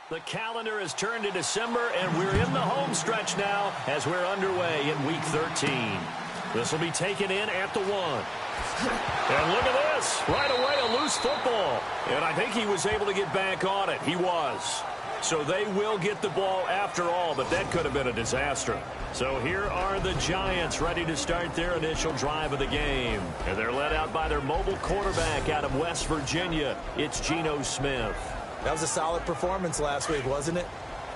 The calendar has turned to December, and we're in the home stretch now as we're underway in Week 13. This will be taken in at the 1. And look at this. Right away, a loose football. And I think he was able to get back on it. He was. So they will get the ball after all, but that could have been a disaster. So here are the Giants ready to start their initial drive of the game. And they're led out by their mobile quarterback out of West Virginia. It's Geno Smith. That was a solid performance last week, wasn't it?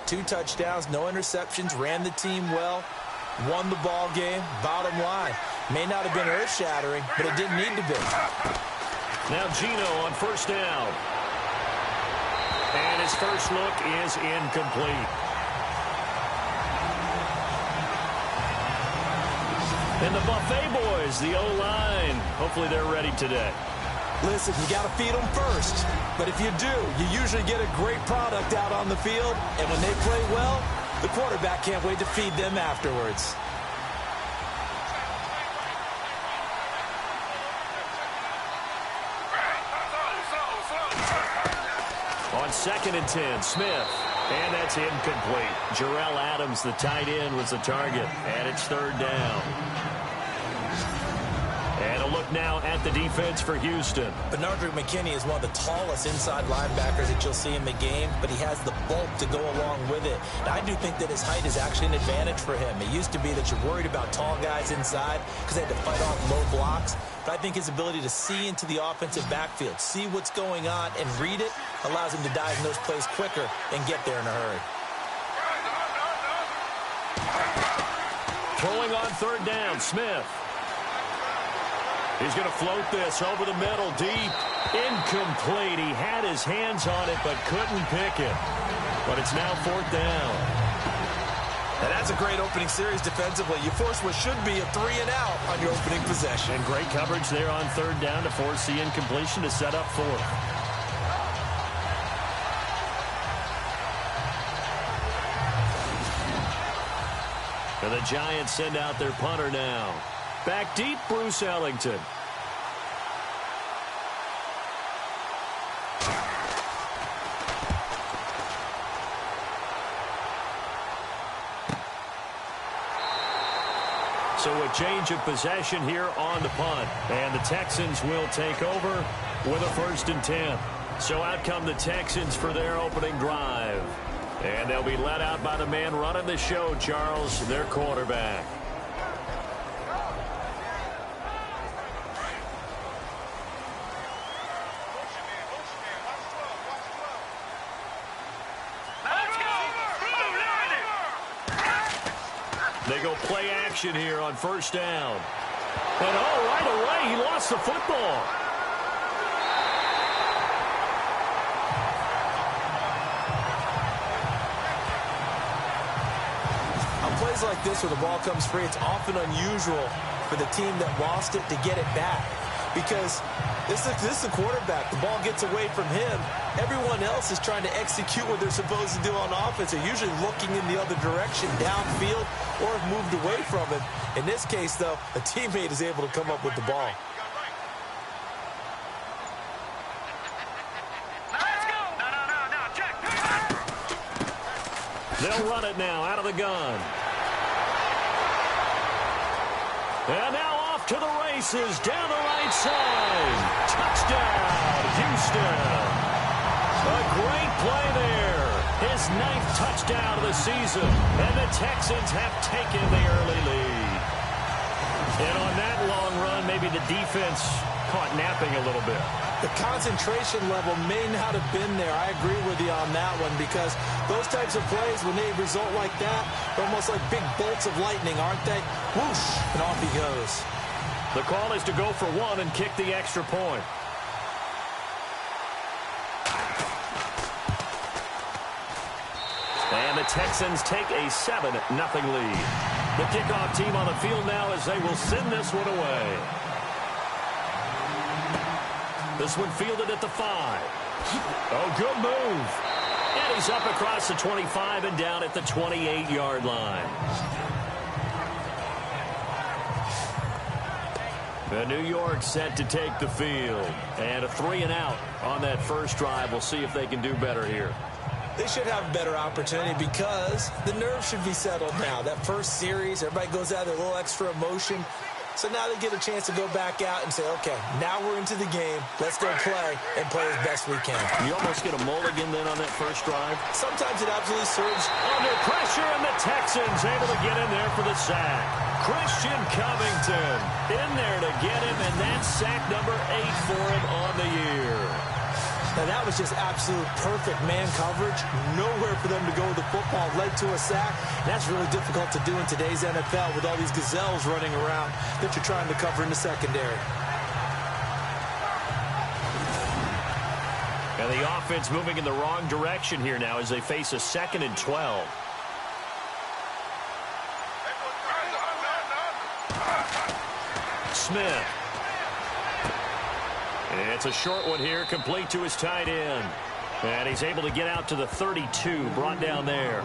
2 touchdowns, no interceptions, ran the team well, won the ball game. Bottom line, may not have been earth-shattering, but it didn't need to be. Now Geno on first down. And his first look is incomplete. And the Buffet boys, the O-line, hopefully they're ready today. Listen, you got to feed them first. But if you do, you usually get a great product out on the field. And when they play well, the quarterback can't wait to feed them afterwards. On 2nd and 10, Smith. And that's incomplete. Jarrell Adams, the tight end, was the target. And it's 3rd down. And a look now at the defense for Houston. Bernard McKinney is one of the tallest inside linebackers that you'll see in the game, but he has the bulk to go along with it. And I do think that his height is actually an advantage for him. It used to be that you're worried about tall guys inside because they had to fight off low blocks. But I think his ability to see into the offensive backfield, see what's going on, and read it allows him to diagnose plays quicker and get there in a hurry. Throwing on 3rd down, Smith. He's going to float this over the middle, deep. Incomplete. He had his hands on it, but couldn't pick it. But it's now 4th down. And that's a great opening series defensively. You force what should be a 3-and-out on your opening possession. And great coverage there on 3rd down to force the incompletion to set up 4th. And the Giants send out their punter now. Back deep, Bruce Ellington. So a change of possession here on the punt. And the Texans will take over with a 1st and 10. So out come the Texans for their opening drive. And they'll be led out by the man running the show, Charles, their quarterback. They go play action here on 1st down. And right away, he lost the football. On plays like this where the ball comes free, it's often unusual for the team that lost it to get it back. Because this is the quarterback. The ball gets away from him. Everyone else is trying to execute what they're supposed to do on offense. They're usually looking in the other direction, downfield, or have moved away from it. In this case, though, a teammate is able to come up with the ball. They'll run it now out of the gun. And now off to the races down the right side. Touchdown, Houston. A great play there. His 9th touchdown of the season. And the Texans have taken the early lead. And on that long run, maybe the defense caught napping a little bit. The concentration level may not have been there. I agree with you on that one because those types of plays, when they result like that, they're almost like big bolts of lightning, aren't they? Whoosh, and off he goes. The call is to go for 1 and kick the extra point. And the Texans take a 7-0 lead. The kickoff team on the field now as they will send this one away. This one fielded at the 5. Oh, good move. And he's up across the 25 and down at the 28-yard line. And New York set to take the field. And a 3-and-out on that first drive. We'll see if they can do better here. They should have a better opportunity because the nerves should be settled now. That first series, everybody goes out with a little extra emotion. So now they get a chance to go back out and say, okay, now we're into the game. Let's go play and play as best we can. You almost get a mulligan then on that first drive. Sometimes it absolutely serves. Under pressure, and the Texans able to get in there for the sack. Christian Covington in there to get him, and that's sack number 8 for him on the year. Now, that was just absolute perfect man coverage. Nowhere for them to go with the football. Led to a sack. That's really difficult to do in today's NFL with all these gazelles running around that you're trying to cover in the secondary. And the offense moving in the wrong direction here now as they face a 2nd and 12. Smith. It's a short one here, complete to his tight end. And he's able to get out to the 32, brought down there.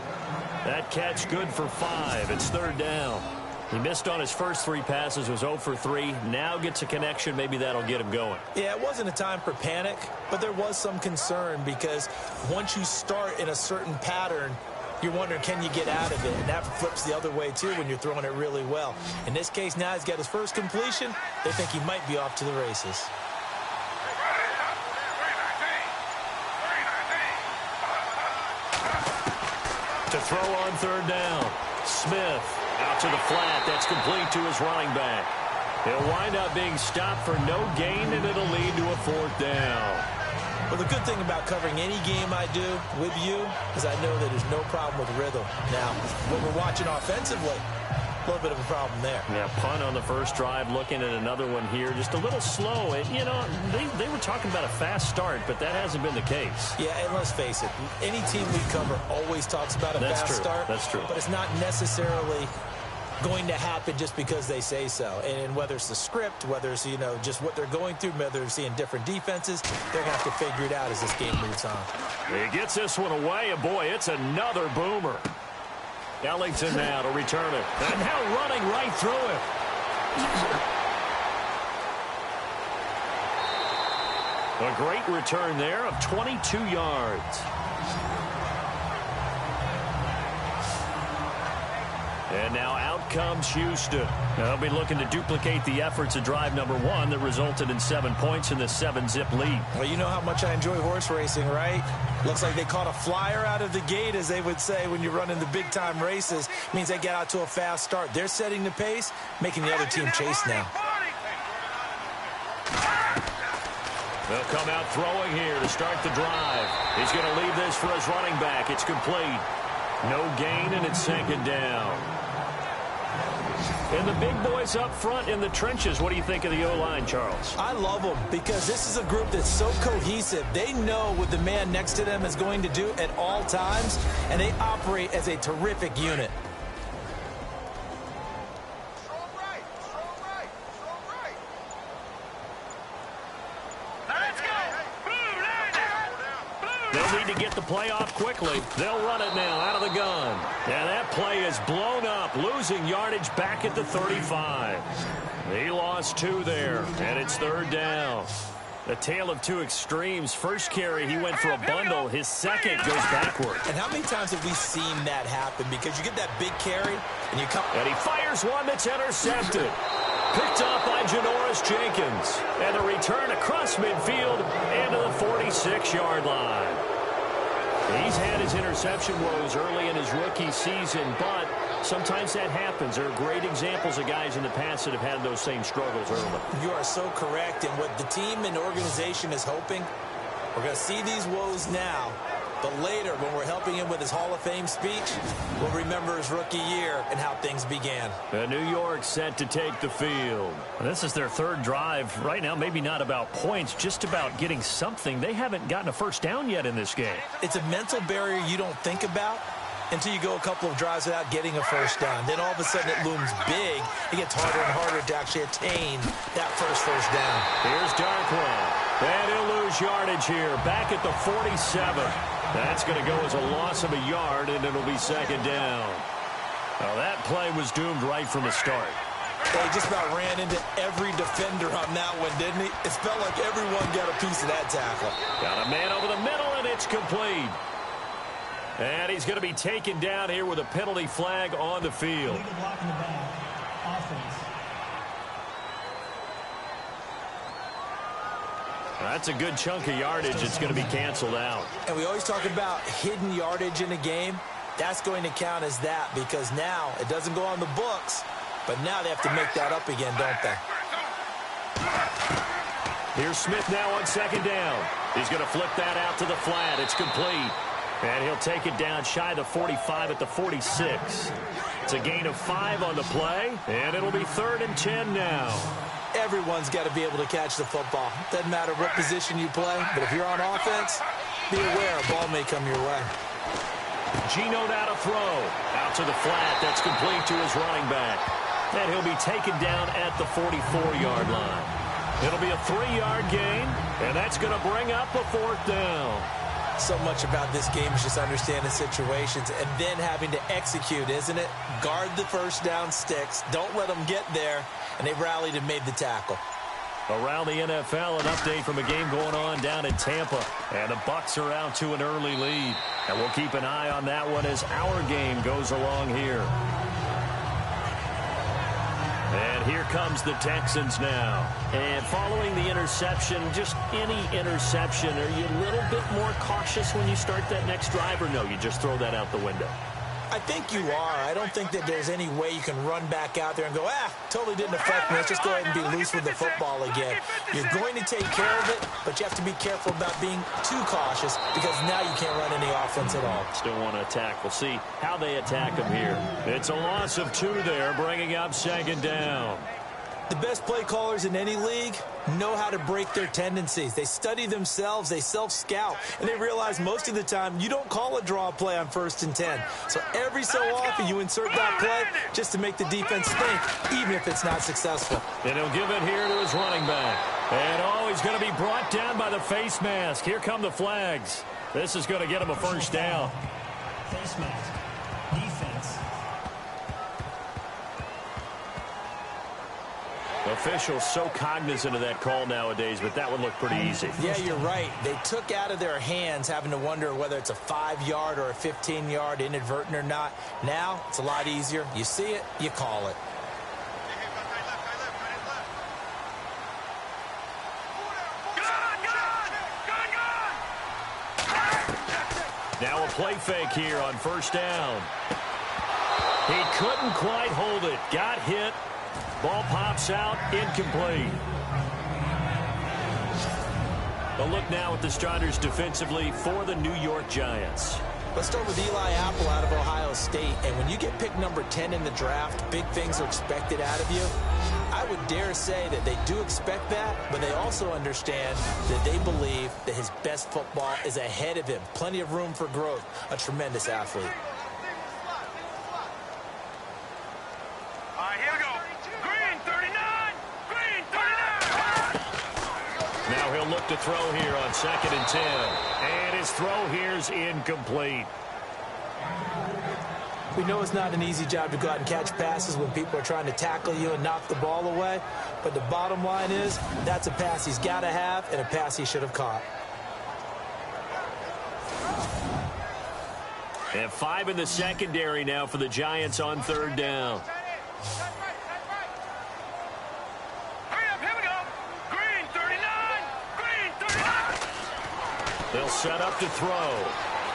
That catch good for 5. It's 3rd down. He missed on his first 3 passes, was 0 for 3. Now gets a connection. Maybe that'll get him going. Yeah, it wasn't a time for panic, but there was some concern because once you start in a certain pattern, you're wondering, can you get out of it? And that flips the other way, too, when you're throwing it really well. In this case, now he's got his first completion. They think he might be off to the races. To throw on 3rd down. Smith out to the flat. That's complete to his running back. He'll wind up being stopped for no gain, and it'll lead to a 4th down. Well, the good thing about covering any game I do with you is I know that there's no problem with rhythm. Now, what we're watching offensively, a little bit of a problem there. Yeah, punt on the first drive, looking at another one here. Just a little slow. And, you know, they were talking about a fast start, but that hasn't been the case. Yeah, and let's face it, any team we cover always talks about a fast start. That's true. But it's not necessarily going to happen just because they say so. And whether it's the script, whether it's, you know, just what they're going through, whether they're seeing different defenses, they're going to have to figure it out as this game moves on. He gets this one away, and boy, it's another boomer. Ellington now to return it. And now running right through it. A great return there of 22 yards. And now out comes Houston. They'll be looking to duplicate the efforts of drive number 1 that resulted in 7 points in the 7-zip lead. Well, you know how much I enjoy horse racing, right? Looks like they caught a flyer out of the gate, as they would say when you're running the big-time races. It means they get out to a fast start. They're setting the pace, making the other team chase now. They'll come out throwing here to start the drive. He's going to leave this for his running back. It's complete. No gain, and it's 2nd down. And the big boys up front in the trenches. What do you think of the O-line, Charles? I love them because this is a group that's so cohesive. They know what the man next to them is going to do at all times, and they operate as a terrific unit. They'll need to get the play off quickly. They'll run it now out of the gun. And that play is blown up, losing yardage back at the 35. He lost 2 there, and it's 3rd down. A tale of 2 extremes. First carry, he went for a bundle. His second goes backward. And how many times have we seen that happen? Because you get that big carry, and you come... And he fires one that's intercepted. Picked up by Janoris Jenkins. And a return across midfield and to the 46-yard line. He's had his interception woes early in his rookie season, but sometimes that happens. There are great examples of guys in the past that have had those same struggles early. You are so correct. And what the team and organization is hoping, we're going to see these woes now. But later, when we're helping him with his Hall of Fame speech, we'll remember his rookie year and how things began. New York set to take the field. This is their 3rd drive. Right now, maybe not about points, just about getting something. They haven't gotten a first down yet in this game. It's a mental barrier you don't think about until you go a couple of drives without getting a first down. Then all of a sudden it looms big. It gets harder and harder to actually attain that first down. Here's Darkwa. And he'll lose yardage here. Back at the 47. That's going to go as a loss of a yard, and it'll be 2nd down. Well, that play was doomed right from the start. They just about ran into every defender on that one, didn't he? It felt like everyone got a piece of that tackle. Got a man over the middle, and it's complete. And he's going to be taken down here with a penalty flag on the field. Legal block in the back. Offense. That's a good chunk of yardage. It's going to be canceled out. And we always talk about hidden yardage in a game. That's going to count as that because now it doesn't go on the books, but now they have to make that up again, don't they? Here's Smith now on second down. He's going to flip that out to the flat. It's complete. And he'll take it down shy of the 45 at the 46. It's a gain of 5 on the play, and it'll be 3rd and 10 now. Everyone's got to be able to catch the football. Doesn't matter what position you play, but if you're on offense, be aware a ball may come your way. Geno now to throw. Out to the flat. That's complete to his running back. And he'll be taken down at the 44-yard line. It'll be a 3-yard gain, and that's going to bring up a 4th down. So much about this game is just understanding situations and then having to execute, isn't it? Guard the first down sticks. Don't let them get there. And they rallied and made the tackle. Around the NFL, an update from a game going on down in Tampa. And the Bucks are out to an early lead. And we'll keep an eye on that one as our game goes along here. And here comes the Texans now. And following the interception, just any interception, are you a little bit more cautious when you start that next drive, or no, you just throw that out the window? I think you are. I don't think that there's any way you can run back out there and go, totally didn't affect me. Let's just go ahead and be loose with the football again. You're going to take care of it, but you have to be careful about being too cautious because now you can't run any offense at all. Still want to attack. We'll see how they attack him here. It's a loss of 2 there, bringing up 2nd down. The best play callers in any league know how to break their tendencies. They study themselves, they self-scout, and they realize most of the time you don't call a draw play on 1st and 10. So every so often you insert that play just to make the defense think, even if it's not successful. And he'll give it here to his running back. And he's going to be brought down by the face mask. Here come the flags. This is going to get him a 1st down. Face mask. Defense. Officials so cognizant of that call nowadays, but that would look pretty easy. Yeah, you're right. They took out of their hands having to wonder whether it's a 5-yard or a 15-yard inadvertent or not. Now, it's a lot easier. You see it, you call it. Now a play fake here on 1st down. He couldn't quite hold it. Got hit. Ball pops out, incomplete. A look now at the starters defensively for the New York Giants. Let's start with Eli Apple out of Ohio State. And when you get picked number 10 in the draft, big things are expected out of you. I would dare say that they do expect that, but they also understand that they believe that his best football is ahead of him. Plenty of room for growth. A tremendous athlete. Now he'll look to throw here on 2nd and 10. And his throw here's incomplete. We know it's not an easy job to go out and catch passes when people are trying to tackle you and knock the ball away. But the bottom line is, that's a pass he's got to have and a pass he should have caught. And 5 in the secondary now for the Giants on 3rd down. They'll set up to throw.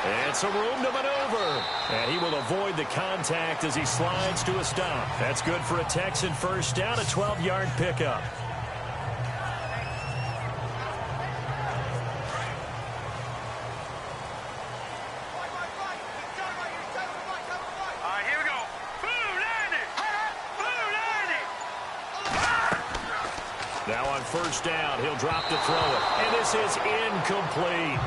And some room to maneuver. And he will avoid the contact as he slides to a stop. That's good for a Texan 1st down, a 12-yard pickup. Here we go. Now on 1st down, he'll drop to throw it. And this is incomplete.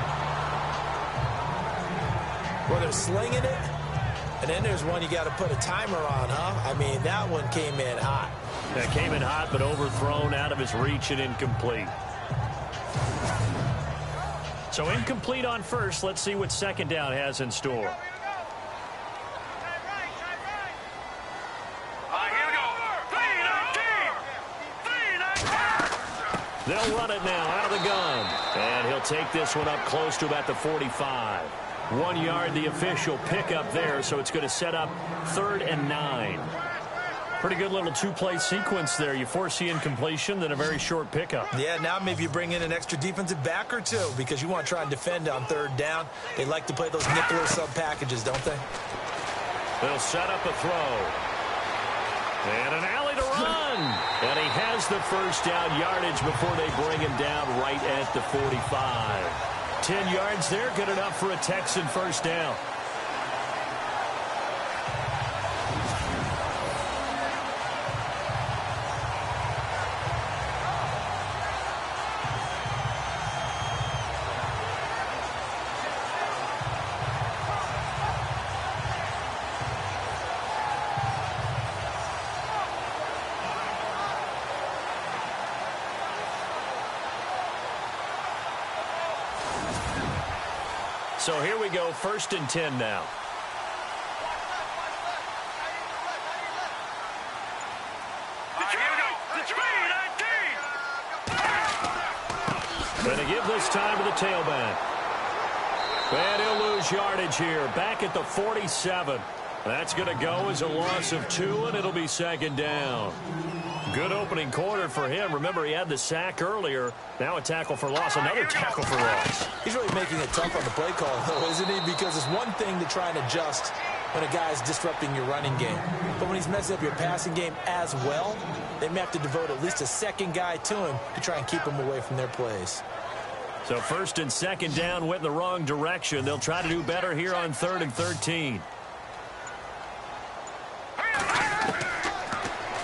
Well, they're slinging it, and then there's one you got to put a timer on, huh? I mean, that one came in hot. That came in hot, but overthrown out of his reach and incomplete. So incomplete on 1st. Let's see what 2nd down has in store. They'll run it now out of the gun. And he'll take this one up close to about the 45. 1 yard, the official pickup there, so it's going to set up 3rd and 9. Pretty good little two-play sequence there. You force the incompletion, then a very short pickup. Yeah, now maybe you bring in an extra defensive back or two because you want to try and defend on 3rd down. They like to play those nickel or sub packages, don't they? They'll set up a throw. And an alley to run. And he has the first down yardage before they bring him down right at the 45. 10 yards there, good enough for a Texan first down. So here we go, 1st and 10 now. Going to give this time to the tailback. And he'll lose yardage here, back at the 47. That's going to go as a loss of 2, and it'll be 2nd down. Good opening quarter for him. Remember, he had the sack earlier. Now a tackle for loss, another tackle for loss. He's really making it tough on the play call, though, isn't he? Because it's one thing to try and adjust when a guy's disrupting your running game. But when he's messing up your passing game as well, they may have to devote at least a second guy to him to try and keep him away from their plays. So 1st and 2nd down went in the wrong direction. They'll try to do better here on 3rd and 13.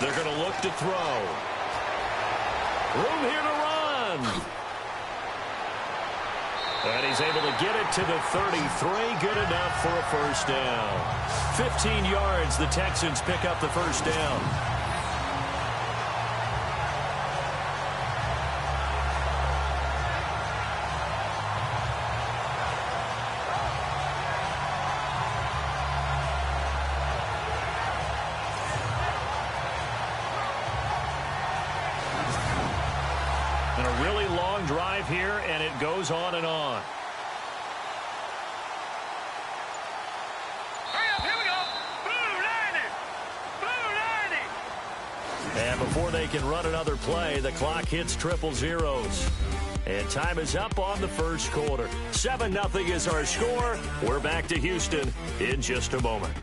They're going to look to throw. Room here to run. And he's able to get it to the 33. Good enough for a first down. 15 yards. The Texans pick up the first down. And a really long drive here, and it goes on and on. Here we go. Blue 90. And before they can run another play, the clock hits triple zeros. And time is up on the first quarter. 7-0 is our score. We're back to Houston in just a moment.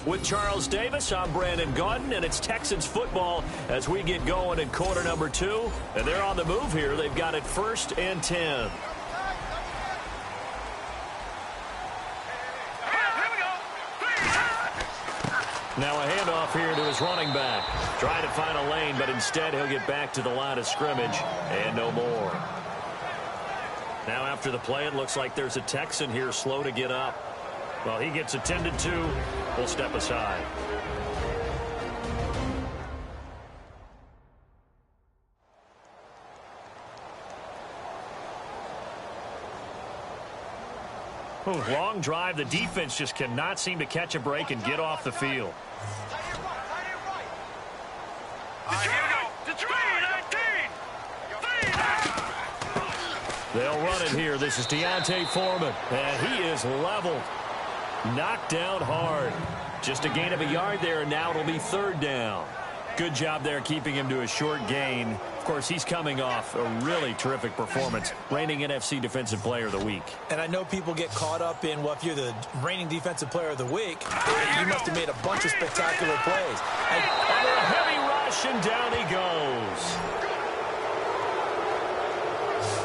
With Charles Davis, I'm Brandon Gaudin, and it's Texans football as we get going in quarter number 2. And they're on the move here. They've got it 1st and 10. Now a handoff here to his running back. Trying to find a lane, but instead he'll get back to the line of scrimmage and no more. Now after the play, it looks like there's a Texan here slow to get up. Well, he gets attended to. We'll step aside. Long drive. The defense just cannot seem to catch a break and get off the field. They'll run it here. This is Deontay Foreman, and he is leveled. Knocked down hard. Just a gain of a yard there, and now it'll be 3rd down. Good job there keeping him to a short gain. Of course, he's coming off a really terrific performance, reigning NFC Defensive Player of the Week. And I know people get caught up in, well, if you're the reigning Defensive Player of the Week, you must have made a bunch of spectacular plays. Under a heavy rush, and down he goes.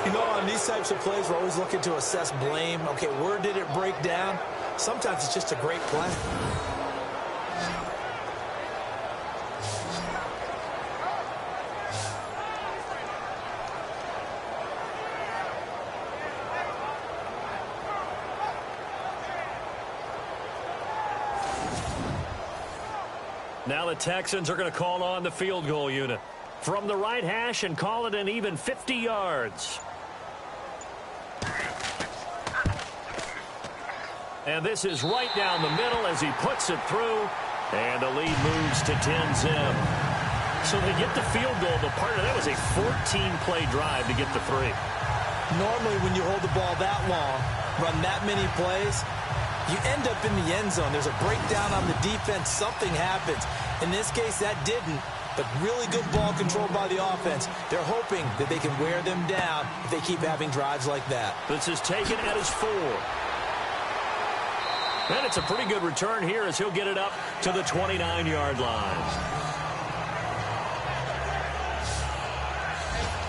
You know, on these types of plays, we're always looking to assess blame. Okay, where did it break down? Sometimes it's just a great play. Now the Texans are going to call on the field goal unit from the right hash and call it an even 50 yards. And this is right down the middle as he puts it through, and the lead moves to 10-zip. So they get the field goal, but part of that was a 14-play drive to get the 3. Normally, when you hold the ball that long, run that many plays, you end up in the end zone. There's a breakdown on the defense. Something happens. In this case, that didn't. But really good ball control by the offense. They're hoping that they can wear them down if they keep having drives like that. This is taken at his 4. And it's a pretty good return here as he'll get it up to the 29-yard line.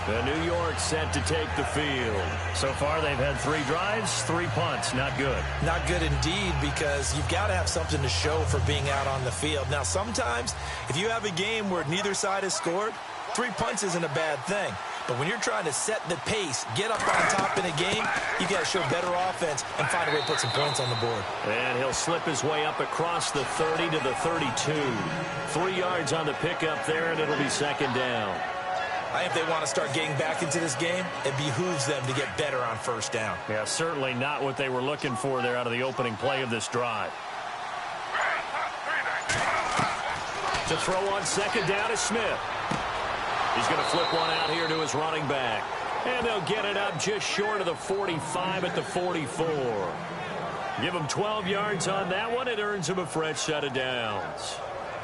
The New York set to take the field. So far, they've had 3 drives, 3 punts. Not good. Not good indeed, because you've got to have something to show for being out on the field. Now, sometimes, if you have a game where neither side has scored, 3 punts isn't a bad thing. But when you're trying to set the pace, get up on top in a game, you got to show better offense and find a way to put some points on the board. And he'll slip his way up across the 30 to the 32. 3 yards on the pickup there, and it'll be second down. I think if they want to start getting back into this game, it behooves them to get better on first down. Yeah, certainly not what they were looking for there out of the opening play of this drive. To throw on second down is Smith. He's going to flip one out here to his running back. And they'll get it up just short of the 45 at the 44. Give him 12 yards on that one. It earns him a fresh set of downs.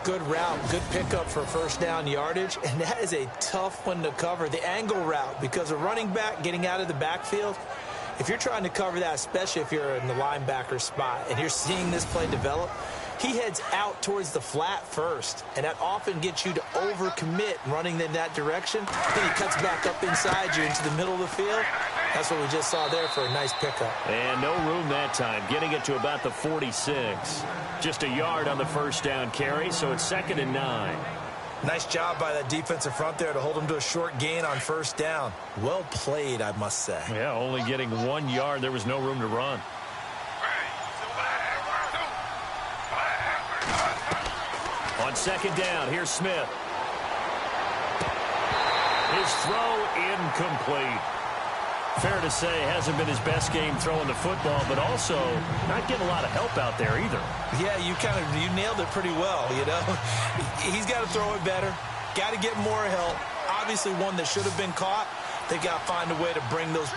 Good route, good pickup for first down yardage, and that is a tough one to cover. The angle route, because a running back getting out of the backfield, if you're trying to cover that, especially if you're in the linebacker spot and you're seeing this play develop, he heads out towards the flat first, and that often gets you to overcommit running in that direction. Then he cuts back up inside you into the middle of the field. That's what we just saw there for a nice pickup. And no room that time, getting it to about the 46. Just a yard on the first down carry, so it's 2nd and 9. Nice job by that defensive front there to hold him to a short gain on first down. Well played, I must say. Yeah, only getting 1 yard. There was no room to run. On second down, here's Smith. His throw incomplete. Fair to say, hasn't been his best game throwing the football, but also not getting a lot of help out there either. Yeah, you nailed it pretty well, you know. He's got to throw it better. Got to get more help. Obviously one that should have been caught. They got to find a way to bring those 2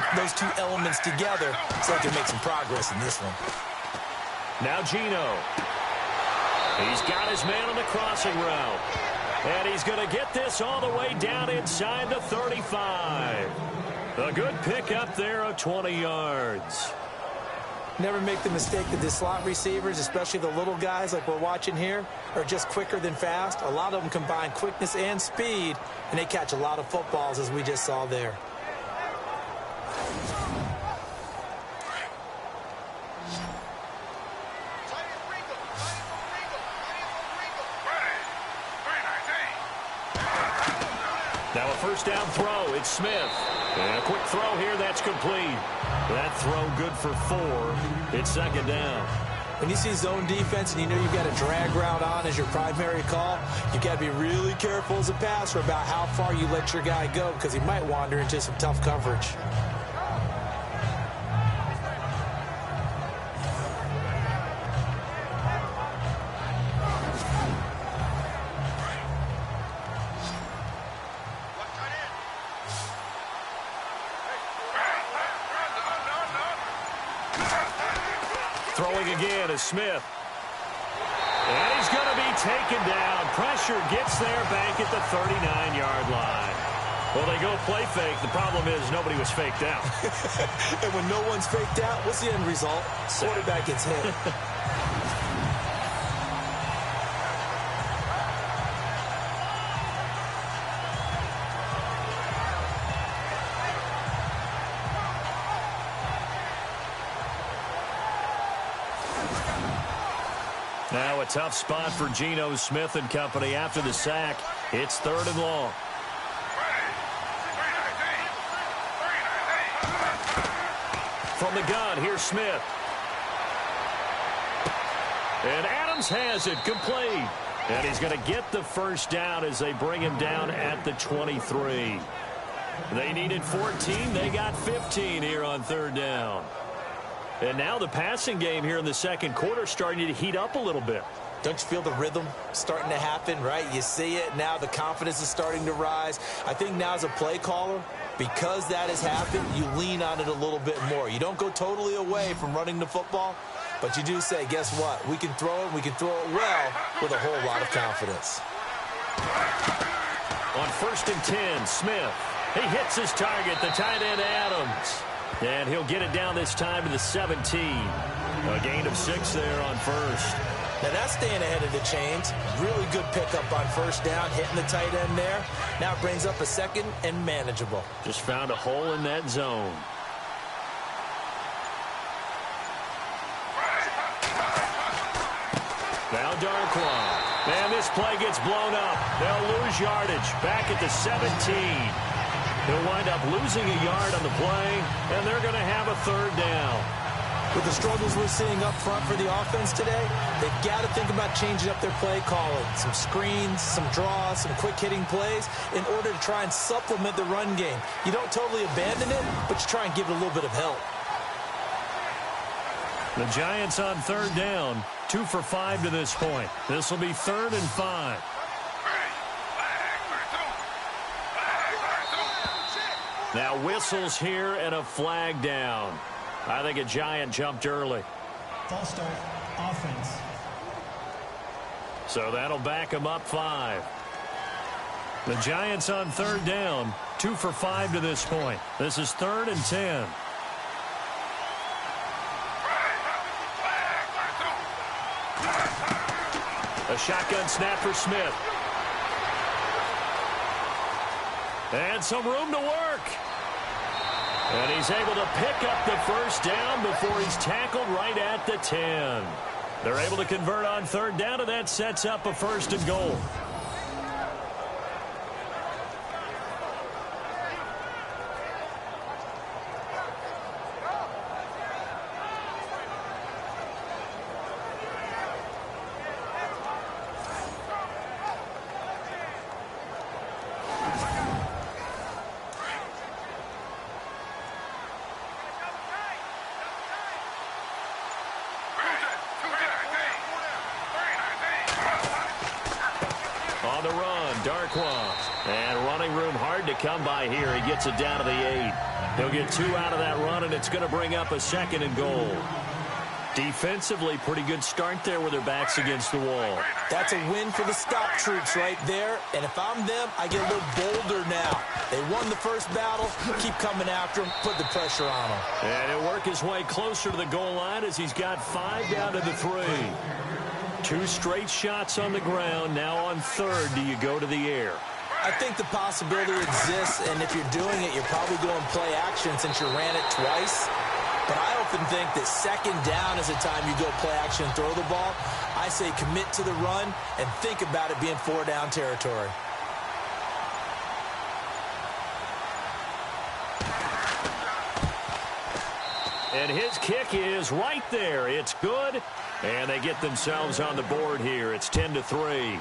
elements together so they can make some progress in this one. Now Gino. He's got his man on the crossing route. And he's going to get this all the way down inside the 35. A good pick up there of 20 yards. Never make the mistake that the slot receivers, especially the little guys like we're watching here, are just quicker than fast. A lot of them combine quickness and speed, and they catch a lot of footballs, as we just saw there. Now a first down throw. It's Smith. And a quick throw here. That's complete. That throw good for 4. It's second down. When you see zone defense and you know you've got a drag route on as your primary call, you've got to be really careful as a passer about how far you let your guy go, because he might wander into some tough coverage. Throwing again is Smith. And he's going to be taken down. Pressure gets there back at the 39-yard line. Well, they go play fake. The problem is nobody was faked out. And when no one's faked out, what's the end result? Quarterback gets hit. Now a tough spot for Geno Smith and company after the sack. It's 3rd and long. From the gun, here's Smith. And Adams has it complete. And he's going to get the first down as they bring him down at the 23. They needed 14. They got 15 here on 3rd down. And now the passing game here in the second quarter starting to heat up a little bit. Don't you feel the rhythm starting to happen, right? You see it now. The confidence is starting to rise. I think now as a play caller, because that has happened, you lean on it a little bit more. You don't go totally away from running the football, but you do say, guess what? We can throw it. We can throw it well with a whole lot of confidence. On 1st and 10, Smith. He hits his target, the tight end Adams. And he'll get it down this time to the 17. A gain of 6 there on 1st. Now that's staying ahead of the chains. Really good pickup on 1st down, hitting the tight end there. Now it brings up a 2nd and manageable. Just found a hole in that zone. Now Darquan. And this play gets blown up. They'll lose yardage. Back at the 17. He'll wind up losing a yard on the play, and they're going to have a 3rd down. With the struggles we're seeing up front for the offense today, they've got to think about changing up their play calling. Some screens, some draws, some quick-hitting plays in order to try and supplement the run game. You don't totally abandon it, but you try and give it a little bit of help. The Giants on 3rd down, 2 for 5 to this point. This will be 3rd and 5. Now whistles here and a flag down. I think a Giant jumped early. False start, offense. So that'll back him up 5. The Giants on 3rd down, 2 for 5 to this point. This is 3rd and 10. A shotgun snap for Smith. And some room to work. And he's able to pick up the 1st down before he's tackled right at the 10. They're able to convert on 3rd down, and that sets up a 1st and goal. On the run, Darquan. And running room hard to come by here. He gets it down to the 8. He'll get 2 out of that run, and it's going to bring up a 2nd and goal. Defensively, pretty good start there with their backs against the wall. That's a win for the stop troops right there. And if I'm them, I get a little bolder now. They won the first battle. Keep coming after them. Put the pressure on them. And he'll work his way closer to the goal line as he's got 5 down to the 3. 2 straight shots on the ground. Now on 3rd, do you go to the air? I think the possibility exists, and if you're doing it, you're probably going play action since you ran it twice. But I often think that 2nd down is the time you go play action and throw the ball. I say commit to the run and think about it being 4 down territory. And his kick is right there. It's good. And they get themselves on the board here. It's 10-3.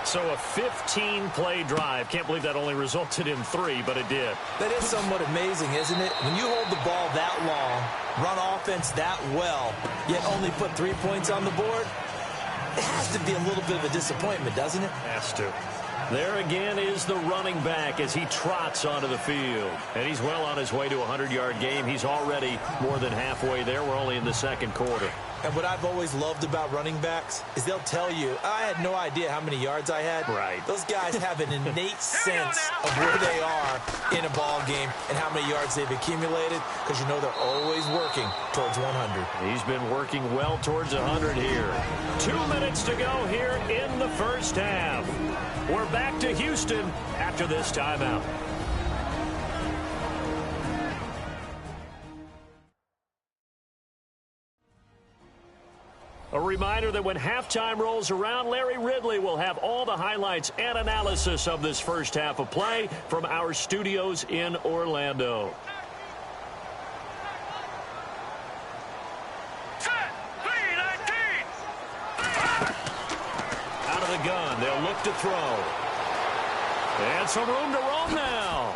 So a 15-play drive. Can't believe that only resulted in 3, but it did. That is somewhat amazing, isn't it? When you hold the ball that long, run offense that well, yet only put 3 points on the board, it has to be a little bit of a disappointment, doesn't it? Has to. There again is the running back as he trots onto the field. And he's well on his way to a 100-yard game. He's already more than halfway there. We're only in the 2nd quarter. And what I've always loved about running backs is they'll tell you, I had no idea how many yards I had. Right. Those guys have an innate sense of where they are in a ball game and how many yards they've accumulated because you know they're always working towards 100. He's been working well towards 100 here. 2 minutes to go here in the first half. We're back to Houston after this timeout. A reminder that when halftime rolls around, Larry Ridley will have all the highlights and analysis of this first half of play from our studios in Orlando. Out of the gun, they'll look to throw. And some room to roam now.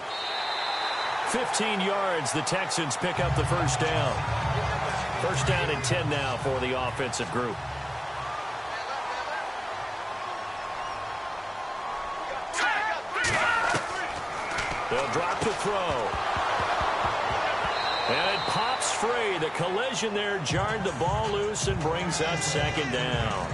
15 yards, the Texans pick up the first down. First down and 10 now for the offensive group. They'll drop the throw. And it pops free. The collision there jarred the ball loose and brings up second down.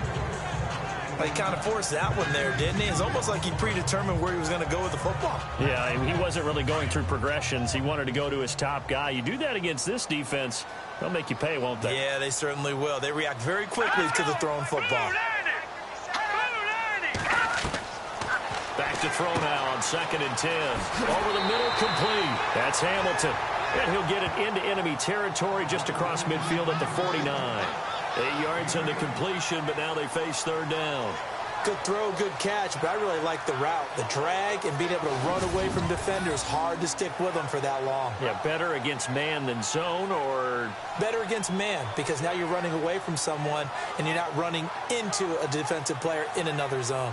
He kind of forced that one there, didn't he? It's almost like he predetermined where he was going to go with the football. Yeah, he wasn't really going through progressions. He wanted to go to his top guy. You do that against this defense, they'll make you pay, won't they? Yeah, they certainly will. They react very quickly to the thrown football. Back to throw now on 2nd and 10. Over the middle, complete. That's Hamilton. And he'll get it into enemy territory just across midfield at the 49. 8 yards on the completion, but now they face 3rd down. Good throw, good catch, but I really like the route. The drag and being able to run away from defenders, hard to stick with them for that long. Yeah, better against man than zone, or? Better against man, because now you're running away from someone and you're not running into a defensive player in another zone.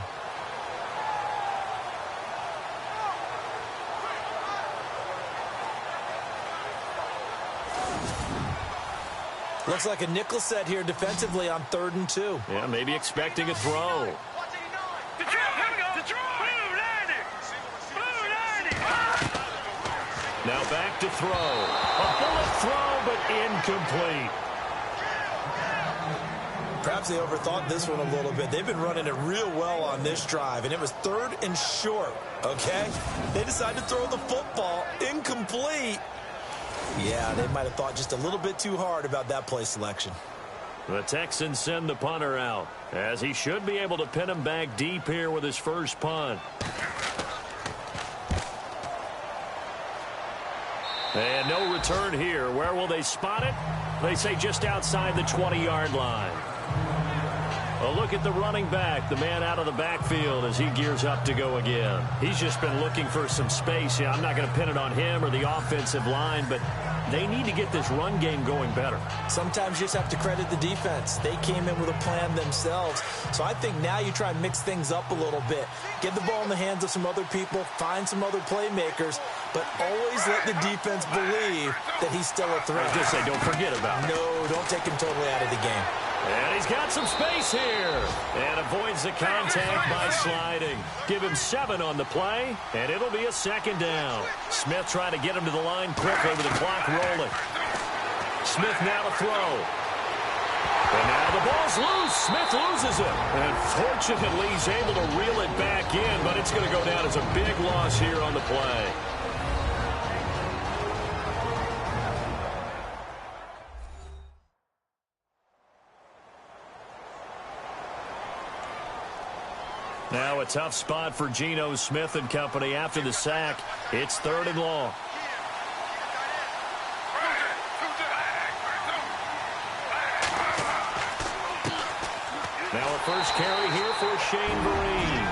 Looks like a nickel set here defensively on 3rd and 2. Yeah, maybe expecting a throw. Now back to throw. A bullet throw, but incomplete. Perhaps they overthought this one a little bit. They've been running it real well on this drive, and it was 3rd and short, okay? They decided to throw the football incomplete. Yeah, they might have thought just a little bit too hard about that play selection. The Texans send the punter out, as he should be able to pin him back deep here with his first punt. And no return here. Where will they spot it? They say just outside the 20-yard line. A look at the running back, the man out of the backfield as he gears up to go again. He's just been looking for some space. Yeah, I'm not going to pin it on him or the offensive line, but they need to get this run game going better. Sometimes you just have to credit the defense. They came in with a plan themselves. So I think now you try and mix things up a little bit. Get the ball in the hands of some other people, find some other playmakers, but always let the defense believe that he's still a threat. I was going to say, don't forget about it. No, don't take him totally out of the game. And he's got some space here. And avoids the contact by sliding. Give him 7 on the play, and it'll be a 2nd down. Smith trying to get him to the line quickly with the clock rolling. Smith now to throw. And now the ball's loose. Smith loses it. And fortunately, he's able to reel it back in, but it's going to go down as a big loss here on the play. Now a tough spot for Geno Smith and company after the sack. It's 3rd and long. Now a first carry here for Shane Vereen.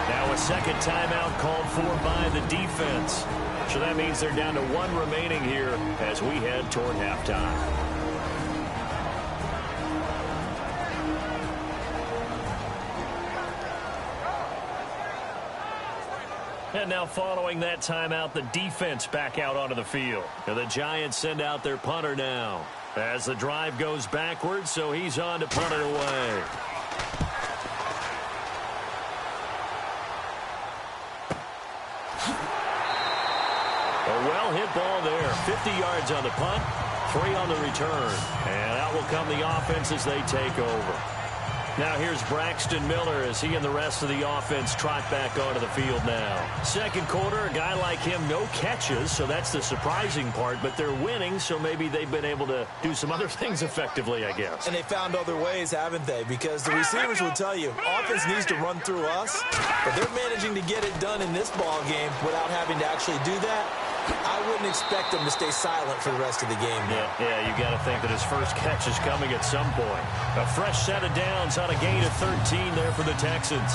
Now a 2nd timeout called for by the defense. So that means they're down to 1 remaining here as we head toward halftime. And now following that timeout, the defense back out onto the field. And the Giants send out their punter now as the drive goes backwards, so he's on to punt it away. A well-hit ball there. 50 yards on the punt, 3 on the return. And out will come the offense as they take over. Now here's Braxton Miller as he and the rest of the offense trot back onto the field now. 2nd quarter, a guy like him, no catches, so that's the surprising part, but they're winning, so maybe they've been able to do some other things effectively, I guess. And they found other ways, haven't they? Because the receivers will tell you, offense needs to run through us, but they're managing to get it done in this ball game without having to actually do that. I wouldn't expect him to stay silent for the rest of the game. Yeah, you got to think that his first catch is coming at some point. A fresh set of downs on a gain of 13 there for the Texans.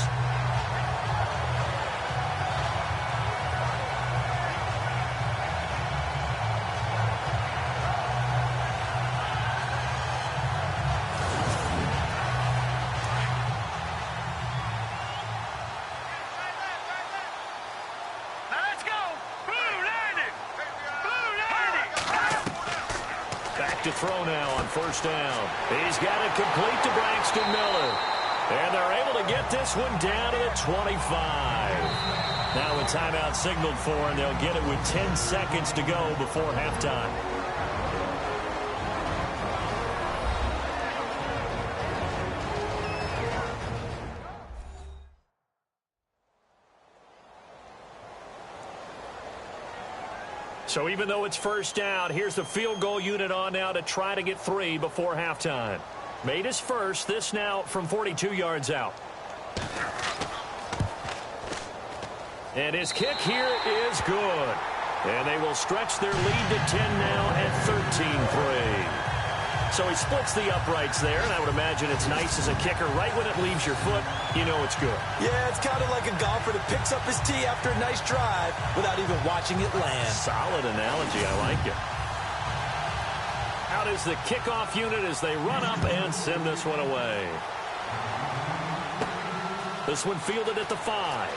To throw now on 1st down. He's got it complete to Braxton Miller. And they're able to get this one down to the 25. Now a timeout signaled for, and they'll get it with 10 seconds to go before halftime. So even though it's first down, here's the field goal unit on now to try to get 3 before halftime. Made his first, this now from 42 yards out. And his kick here is good. And they will stretch their lead to 10 now at 13-3. So he splits the uprights there, and I would imagine it's nice as a kicker. Right when it leaves your foot, you know it's good. Yeah, it's kind of like a golfer that picks up his tee after a nice drive without even watching it land. Solid analogy. I like it. Out is the kickoff unit as they run up and send this one away. This one fielded at the 5.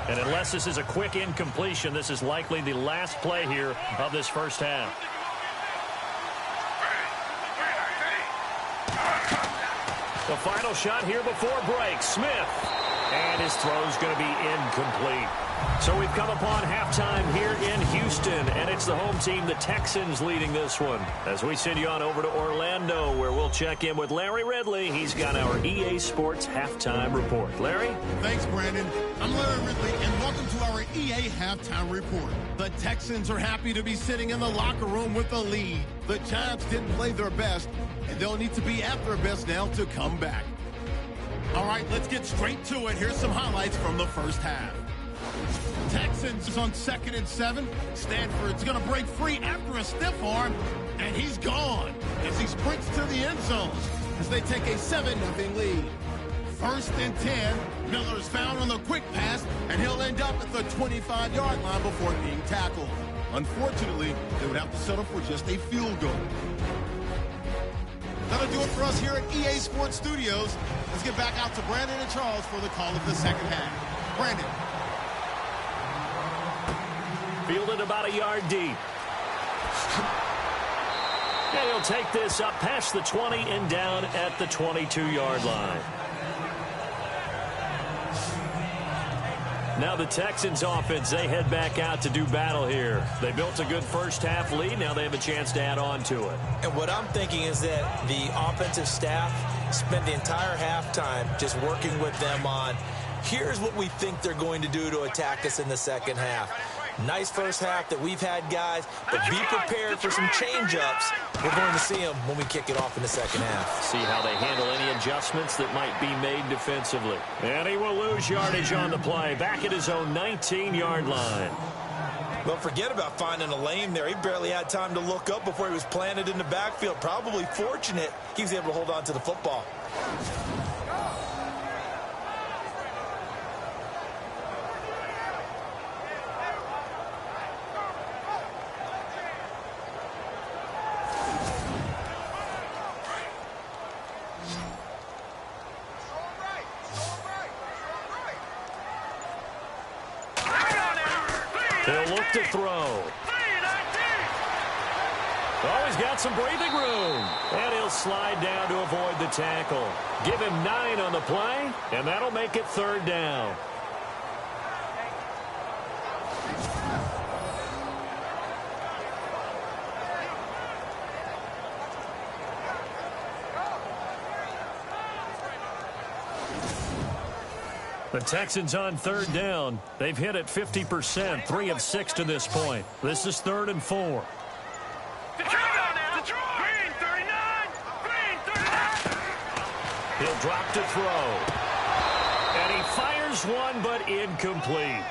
And unless this is a quick incompletion, this is likely the last play here of this first half. The final shot here before break. Smith. And his throw's going to be incomplete. So we've come upon halftime here in Houston, and it's the home team, the Texans, leading this one. As we send you on over to Orlando, where we'll check in with Larry Ridley. He's got our EA Sports halftime report. Larry? Thanks, Brandon. I'm Larry Ridley, and welcome to our EA halftime report. The Texans are happy to be sitting in the locker room with a lead. The Giants didn't play their best, and they'll need to be at their best now to come back. All right, let's get straight to it. Here's some highlights from the first half. Texans is on 2nd and 7. Stanford's going to break free after a stiff arm, and he's gone as he sprints to the end zone as they take a 7-0 lead. 1st and 10. Miller's found on the quick pass, and he'll end up at the 25-yard line before being tackled. Unfortunately, they would have to settle for just a field goal. That'll do it for us here at EA Sports Studios. Let's get back out to Brandon and Charles for the call of the second half. Brandon. Fielded about a yard deep. And he'll take this up past the 20 and down at the 22-yard line. Now the Texans offense, they head back out to do battle here. They built a good first half lead. Now they have a chance to add on to it. And what I'm thinking is that the offensive staff spent the entire halftime just working with them on, here's what we think they're going to do to attack us in the second half. Nice first half that we've had, guys, but be prepared for some change-ups. We're going to see them when we kick it off in the second half. See how they handle any adjustments that might be made defensively. And he will lose yardage on the play, back at his own 19-yard line. Well, forget about finding a lane there. He barely had time to look up before he was planted in the backfield. Probably fortunate he was able to hold on to the football. He'll look to throw. Oh, he's got some breathing room. And he'll slide down to avoid the tackle. Give him 9 on the play, and that'll make it 3rd down. The Texans on 3rd down. They've hit it 50%, 3 of 6 to this point. This is 3rd and 4. He'll drop to throw. And he fires one, but incomplete.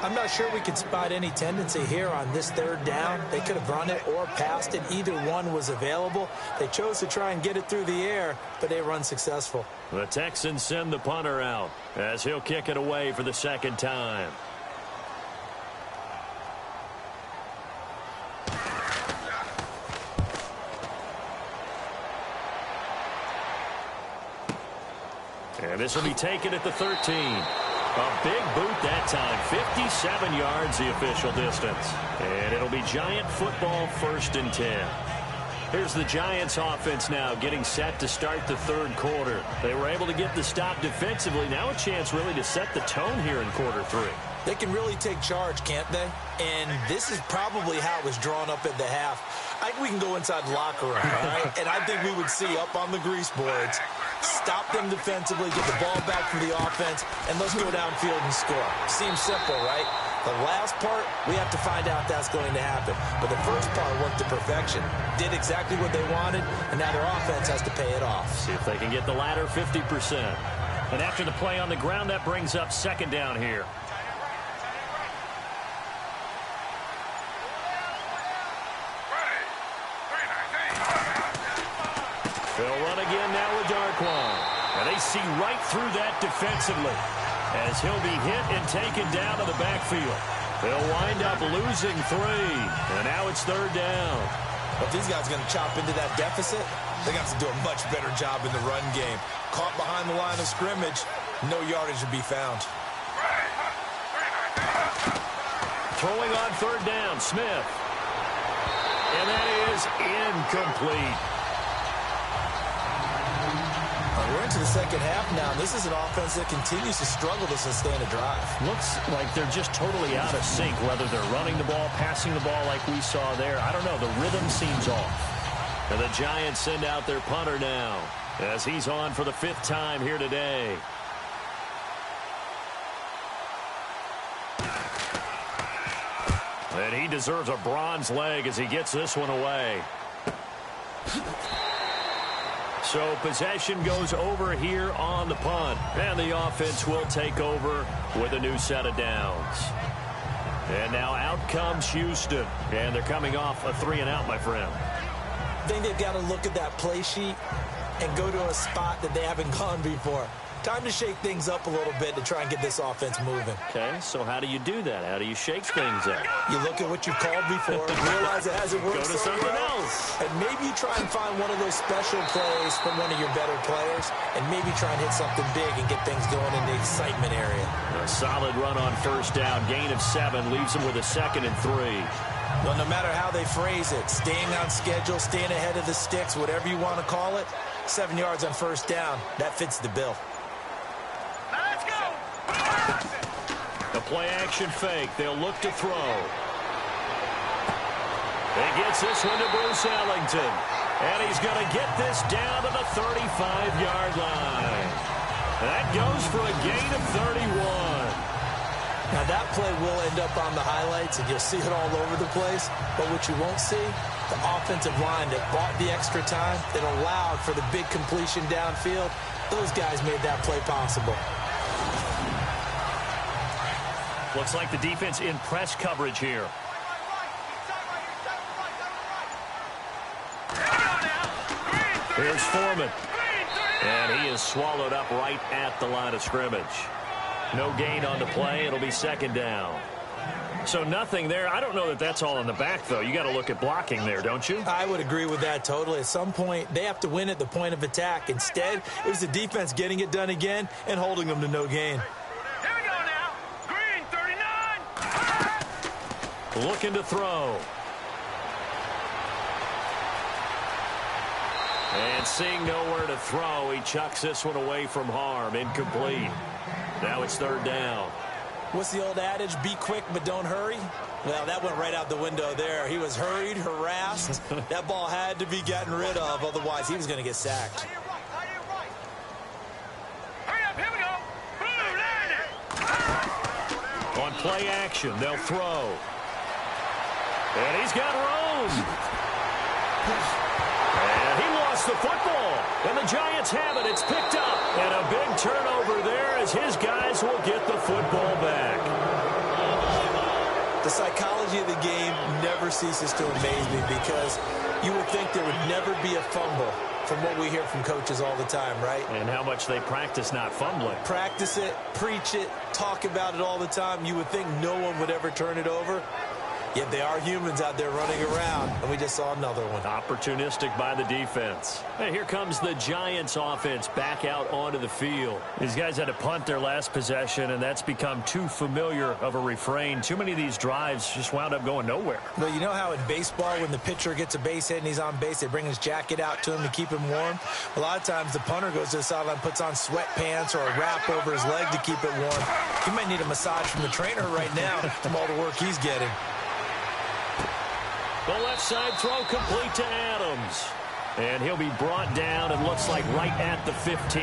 I'm not sure we could spot any tendency here on this 3rd down. They could have run it or passed it. Either one was available. They chose to try and get it through the air, but they were unsuccessful. The Texans send the punter out as he'll kick it away for the 2nd time. this will be taken at the 13. A big boot that time. 57 yards the official distance. And it'll be Giant football, 1st and 10. Here's the Giants offense now getting set to start the 3rd quarter. They were able to get the stop defensively. Now a chance really to set the tone here in quarter 3. They can really take charge, can't they? And this is probably how it was drawn up at the half. I think we can go inside the locker room, all right? And I think we would see up on the grease boards, stop them defensively, get the ball back for the offense, and let's go downfield and score. Seems simple, right? The last part, we have to find out that's going to happen. But the first part worked to perfection. Did exactly what they wanted, and now their offense has to pay it off. See if they can get the latter 50%. And after the play on the ground, that brings up 2nd down here. They'll run again now with Darkwan. And they see right through that defensively as he'll be hit and taken down to the backfield. They'll wind up losing 3. And now it's 3rd down. If these guys are going to chop into that deficit, they got to do a much better job in the run game. Caught behind the line of scrimmage, no yardage to be found. Throwing on 3rd down, Smith. And that is incomplete. We're into the 2nd half now. This is an offense that continues to struggle to sustain a drive. Looks like they're just totally out of sync, whether they're running the ball, passing the ball like we saw there. I don't know. The rhythm seems off. And the Giants send out their punter now as he's on for the 5th time here today. And he deserves a bronze leg as he gets this one away. So possession goes over here on the punt. And the offense will take over with a new set of downs. And now out comes Houston. And they're coming off a 3-and-out, my friend. I think they've got to look at that play sheet and go to a spot that they haven't gone before. Time to shake things up a little bit to try and get this offense moving. Okay, so how do you do that? How do you shake things up? You look at what you've called before, realize it hasn't worked. Go to something else. And maybe you try and find one of those special plays from one of your better players, and maybe try and hit something big and get things going in the excitement area. A solid run on 1st down. Gain of 7 leaves them with a 2nd and 3. Well, no matter how they phrase it, staying on schedule, staying ahead of the sticks, whatever you want to call it, 7 yards on 1st down, that fits the bill. The play-action fake. They'll look to throw. He gets this one to Bruce Ellington. And he's going to get this down to the 35-yard line. That goes for a gain of 31. Now, that play will end up on the highlights, and you'll see it all over the place. But what you won't see, the offensive line that bought the extra time, that allowed for the big completion downfield, those guys made that play possible. Looks like the defense in press coverage here. Here's Foreman. And he is swallowed up right at the line of scrimmage. No gain on the play. It'll be 2nd down. So nothing there. I don't know that that's all in the back, though. You got to look at blocking there, don't you? I would agree with that totally. At some point, they have to win at the point of attack. Instead, it was the defense getting it done again and holding them to no gain. Looking to throw. And seeing nowhere to throw, he chucks this one away from harm. Incomplete. Now it's 3rd down. What's the old adage? Be quick, but don't hurry. Well, that went right out the window there. He was hurried, harassed. That ball had to be gotten rid of. Otherwise, he was going to get sacked. Hurry up, here we go. On play action, they'll throw. And he's got room. And he lost the football. And the Giants have it. It's picked up. And a big turnover there as his guys will get the football back. The psychology of the game never ceases to amaze me because you would think there would never be a fumble from what we hear from coaches all the time, right? And how much they practice not fumbling. Practice it, preach it, talk about it all the time. You would think no one would ever turn it over. Yet they are humans out there running around, and we just saw another one. Opportunistic by the defense. And here comes the Giants offense back out onto the field. These guys had to punt their last possession, and that's become too familiar of a refrain. Too many of these drives just wound up going nowhere. Well, you know how in baseball when the pitcher gets a base hit and he's on base, they bring his jacket out to him to keep him warm? A lot of times the punter goes to the sideline, puts on sweatpants or a wrap over his leg to keep it warm. He might need a massage from the trainer right now from all the work he's getting. The left side throw complete to Adams. And he'll be brought down, it looks like, right at the 15.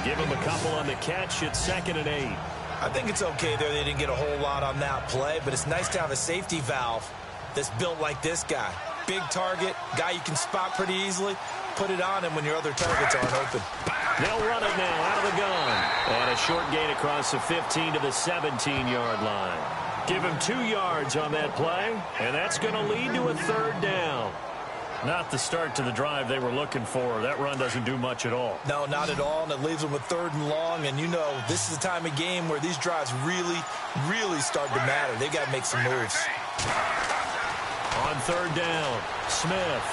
Give him a couple on the catch. It's 2nd and 8. I think it's okay there. They didn't get a whole lot on that play, but it's nice to have a safety valve that's built like this guy. Big target, guy you can spot pretty easily. Put it on him when your other targets aren't open. They'll run it now out of the gun. And a short gain across the 15 to the 17-yard line. Give him 2 yards on that play, and that's going to lead to a 3rd down. Not the start to the drive they were looking for. That run doesn't do much at all. No, not at all, and it leaves them with 3rd and long. And you know, this is the time of game where these drives really, really start to matter. They got to make some moves. On 3rd down, Smith.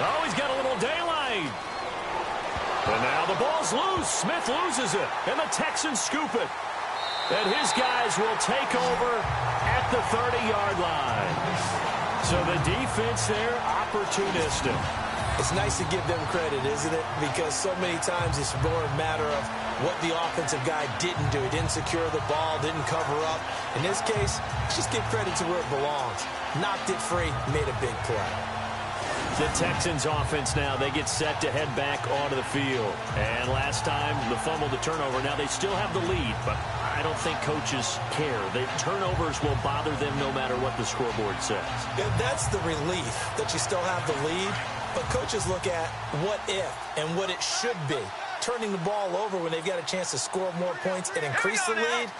Oh, he's got a little daylight. And now the ball's loose. Smith loses it, and the Texans scoop it. And his guys will take over at the 30-yard line. So the defense there, opportunistic. It's nice to give them credit, isn't it? Because so many times it's more a matter of what the offensive guy didn't do. He didn't secure the ball, didn't cover up. In this case, just give credit to where it belongs. Knocked it free, made a big play. The Texans offense now, they get set to head back onto the field. And last time, the fumble, the turnover. Now they still have the lead, but I don't think coaches care. The turnovers will bother them no matter what the scoreboard says. Yeah, that's the relief that you still have the lead. But coaches look at what if and what it should be. Turning the ball over when they've got a chance to score more points and increase the lead,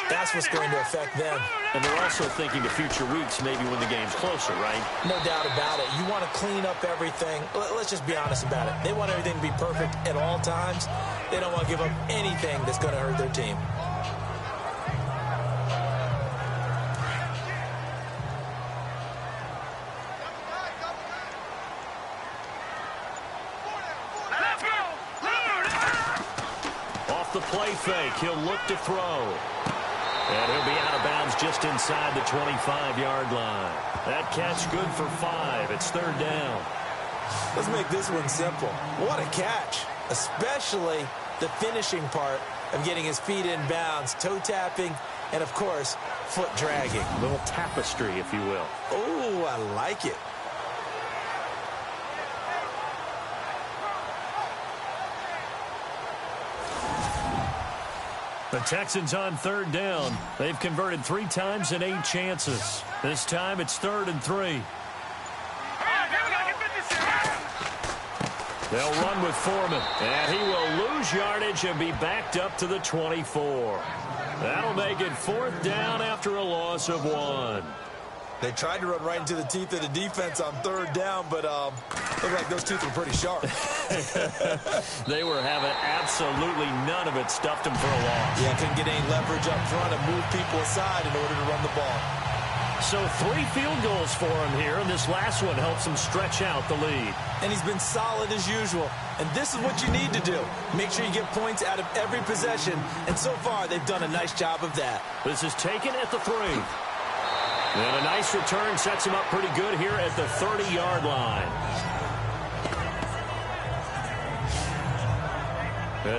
that's what's going to affect them. And they're also thinking to future weeks, maybe when the game's closer, right? No doubt about it. You want to clean up everything. Let's just be honest about it. They want everything to be perfect at all times. They don't want to give up anything that's going to hurt their team. The play fake. He'll look to throw. And he'll be out of bounds just inside the 25-yard line. That catch good for 5. It's 3rd down. Let's make this one simple. What a catch. Especially the finishing part of getting his feet in bounds, toe tapping, and of course, foot dragging. A little tapestry, if you will. Oh, I like it. The Texans on 3rd down. They've converted 3 times in 8 chances. This time it's 3rd and 3. They'll run with Foreman, and he will lose yardage and be backed up to the 24. That'll make it 4th down after a loss of 1. They tried to run right into the teeth of the defense on 3rd down, but looked like those teeth were pretty sharp. They were having absolutely none of it, stuffed them for a loss. Yeah, couldn't get any leverage up front and move people aside in order to run the ball. So 3 field goals for him here, and this last one helps him stretch out the lead. And he's been solid as usual. And this is what you need to do. Make sure you get points out of every possession. And so far, they've done a nice job of that. This is taken at the 3. And a nice return sets him up pretty good here at the 30-yard line.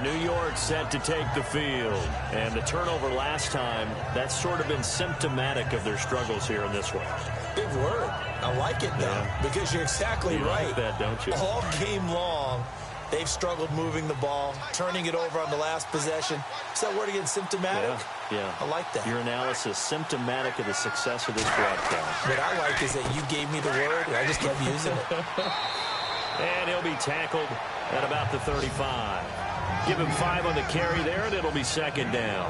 New York set to take the field. And the turnover last time, that's sort of been symptomatic of their struggles here in this one. Big word. I like it, though, because you're exactly right. Like that, don't you? All game long, they've struggled moving the ball, turning it over on the last possession. Is that word again, symptomatic? Yeah. I like that. Your analysis, symptomatic of the success of this broadcast. What I like is that you gave me the word, and I just kept using it. And he'll be tackled at about the 35. Give him 5 on the carry there, and it'll be 2nd down.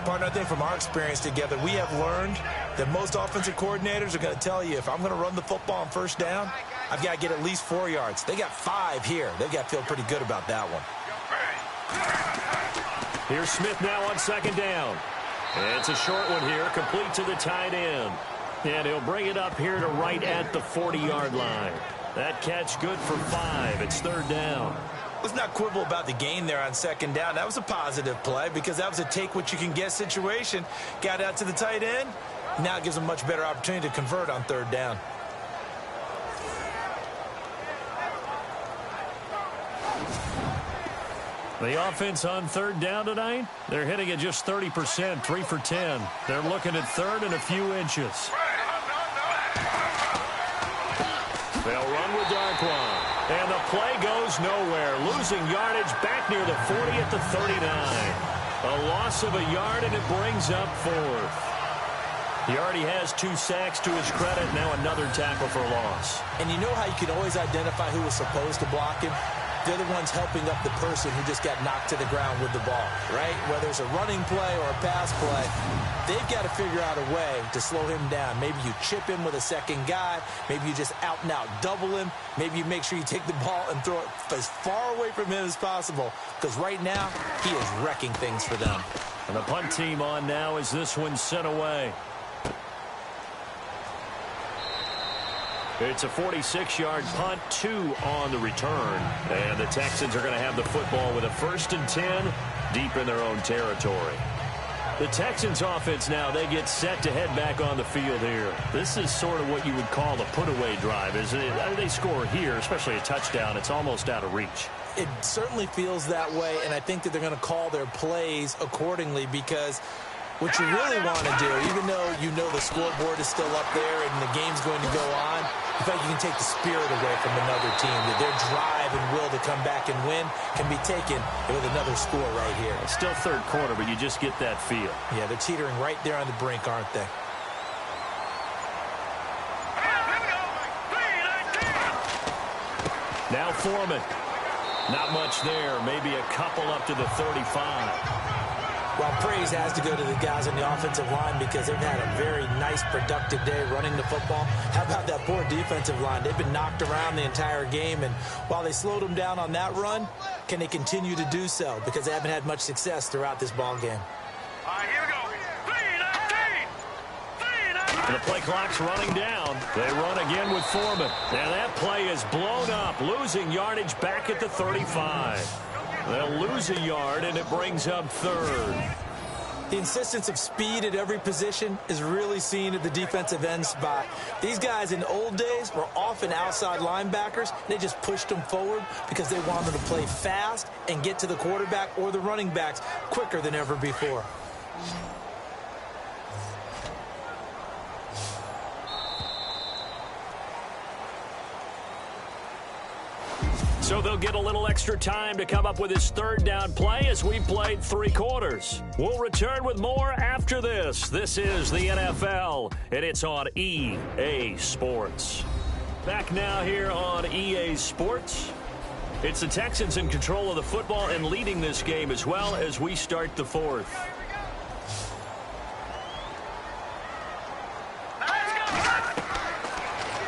Partner, I think from our experience together, we have learned that most offensive coordinators are going to tell you, if I'm going to run the football on 1st down, I've got to get at least 4 yards. They got 5 here. They've got to feel pretty good about that one. Here's Smith now on 2nd down. And it's a short one here, complete to the tight end. And he'll bring it up here to right at the 40-yard line. That catch good for 5. It's 3rd down. Let's not quibble about the gain there on 2nd down. That was a positive play because that was a take-what-you-can-get situation. Got out to the tight end. Now it gives them a much better opportunity to convert on 3rd down. The offense on 3rd down tonight, they're hitting at just 30%, 3 for 10. They're looking at 3rd and a few inches. They'll run with Darkwan. And the play goes nowhere. Losing yardage back near the 40 at the 39. A loss of a yard, and it brings up 4th. He already has 2 sacks to his credit. Now another tackle for loss. And you know how you can always identify who was supposed to block him? They're the ones helping up the person who just got knocked to the ground with the ball, right? Whether it's a running play or a pass play, they've got to figure out a way to slow him down. Maybe you chip him with a second guy. Maybe you just out-and-out double him. Maybe you make sure you take the ball and throw it as far away from him as possible, because right now he is wrecking things for them. And the punt team on now as this one's sent away. It's a 46-yard punt, 2 on the return. And the Texans are going to have the football with a 1st and 10 deep in their own territory. The Texans offense now, they get set to head back on the field here. This is sort of what you would call a put-away drive, isn't it? They score here, especially a touchdown. It's almost out of reach. It certainly feels that way, and I think that they're going to call their plays accordingly, because what you really want to do, even though you know the scoreboard is still up there and the game's going to go on, in fact, you can take the spirit away from another team. That their drive and will to come back and win can be taken with another score right here. It's still 3rd quarter, but you just get that feel. Yeah, they're teetering right there on the brink, aren't they? Now Foreman. Not much there. Maybe a couple up to the 35. Well, praise has to go to the guys on the offensive line because they've had a very nice, productive day running the football. How about that poor defensive line? They've been knocked around the entire game, and while they slowed them down on that run, can they continue to do so? Because they haven't had much success throughout this ball game. All right, here we go. 3-19. And the play clock's running down. They run again with Foreman. And that play is blown up, losing yardage back at the 35. They'll lose a yard, and it brings up 3rd. The insistence of speed at every position is really seen at the defensive end spot. These guys in the old days were often outside linebackers. They just pushed them forward because they wanted to play fast and get to the quarterback or the running backs quicker than ever before. So they'll get a little extra time to come up with his 3rd down play as we've played 3 quarters. We'll return with more after this. This is the NFL, and it's on EA Sports. Back now here on EA Sports. It's the Texans in control of the football and leading this game as well as we start the 4th.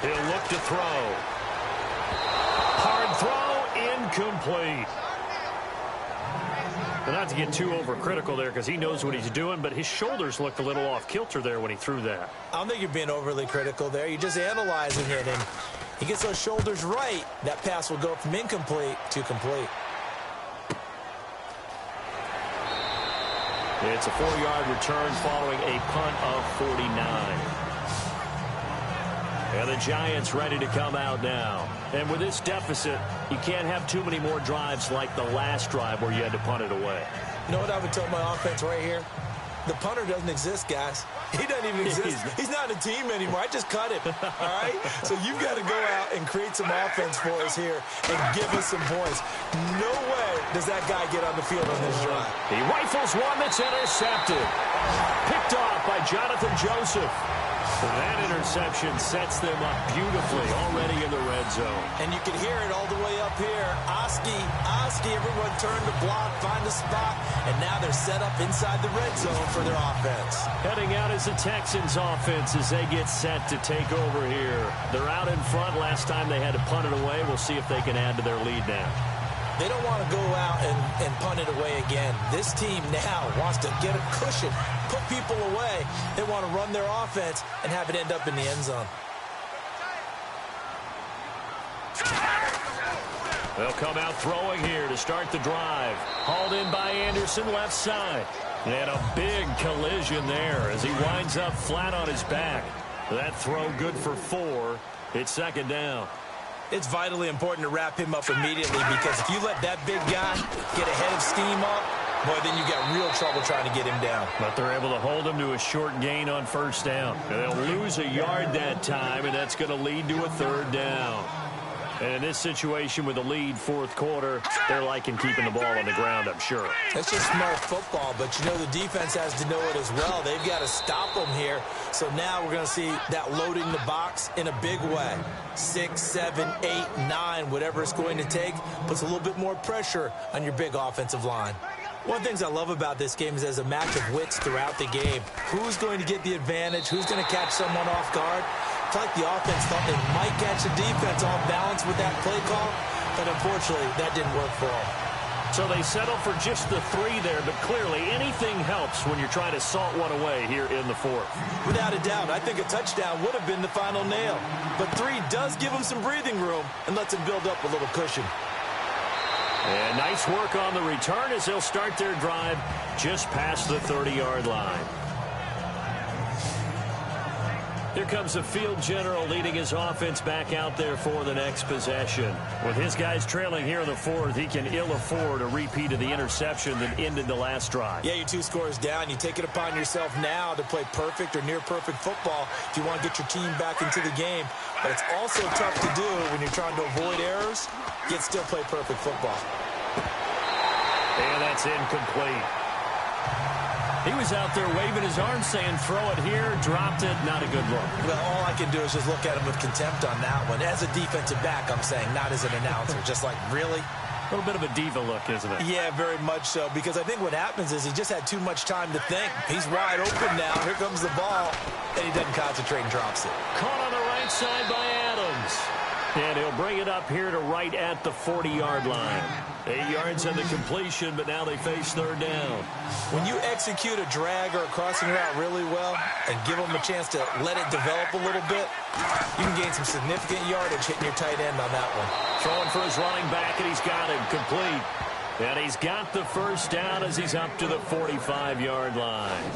He'll look to throw. Hard throw, incomplete. And not to get too overcritical there because he knows what he's doing, but his shoulders looked a little off kilter there when he threw that. I don't think you're being overly critical there. You're just analyzing it, and he gets those shoulders right. That pass will go from incomplete to complete. It's a 4-yard return following a punt of 49. And the Giants ready to come out now. And with this deficit, you can't have too many more drives like the last drive where you had to punt it away. You know what I would tell my offense right here? The punter doesn't exist, guys. He doesn't even exist. He's not a team anymore. I just cut him, all right? So you've got to go out and create some offense for us here and give us some points. No way does that guy get on the field on this drive. He rifles one that's intercepted. Picked off by Jonathan Joseph. That interception sets them up beautifully already in the red zone. And you can hear it all the way up here. Oski, everyone turned to block, find a spot, and now they're set up inside the red zone for their offense. Heading out is the Texans offense as they get set to take over here. They're out in front. Last time they had to punt it away. We'll see if they can add to their lead now. They don't want to go out and punt it away again. This team now wants to get a cushion, put people away. They want to run their offense and have it end up in the end zone. They'll come out throwing here to start the drive. Hauled in by Anderson, left side. And a big collision there as he winds up flat on his back. That throw good for 4. It's second down. It's vitally important to wrap him up immediately, because if you let that big guy get a head of steam up, boy, then you got real trouble trying to get him down. But they're able to hold him to a short gain on first down. And they'll lose a yard that time, and that's going to lead to a third down. And in this situation with the lead, fourth quarter, they're liking keeping the ball on the ground, I'm sure. That's just smart football, but you know the defense has to know it as well. They've got to stop them here. So now we're going to see that loading the box in a big way. 6, 7, 8, 9, whatever it's going to take, puts a little bit more pressure on your big offensive line. One of the things I love about this game is there's a match of wits throughout the game. Who's going to get the advantage? Who's going to catch someone off guard? I feel like the offense thought they might catch the defense off balance with that play call, but unfortunately, that didn't work for them. So they settle for just the 3 there, but clearly anything helps when you're trying to salt one away here in the fourth. Without a doubt, I think a touchdown would have been the final nail. But 3 does give them some breathing room and lets them build up a little cushion. And nice work on the return as they'll start their drive just past the 30-yard line. Here comes the field general leading his offense back out there for the next possession. With his guys trailing here in the fourth, he can ill afford a repeat of the interception that ended the last drive. Yeah, you're 2 scores down. You take it upon yourself now to play perfect or near-perfect football if you want to get your team back into the game. But it's also tough to do when you're trying to avoid errors, yet still play perfect football. And that's incomplete. He was out there waving his arms saying, throw it here, dropped it, not a good look. Well, all I can do is just look at him with contempt on that one. As a defensive back, I'm saying, not as an announcer. Just like, really? A little bit of a diva look, isn't it? Yeah, very much so, because I think what happens is he just had too much time to think. He's wide open now. Here comes the ball, and he doesn't concentrate and drops it. Caught on the right side by Adams. And he'll bring it up here to right at the 40-yard line. 8 yards on the completion, but now they face third down. When you execute a drag or a crossing route really well and give them a chance to let it develop a little bit, you can gain some significant yardage hitting your tight end on that one. Throwing for his running back, and he's got him complete. And he's got the first down as he's up to the 45-yard line.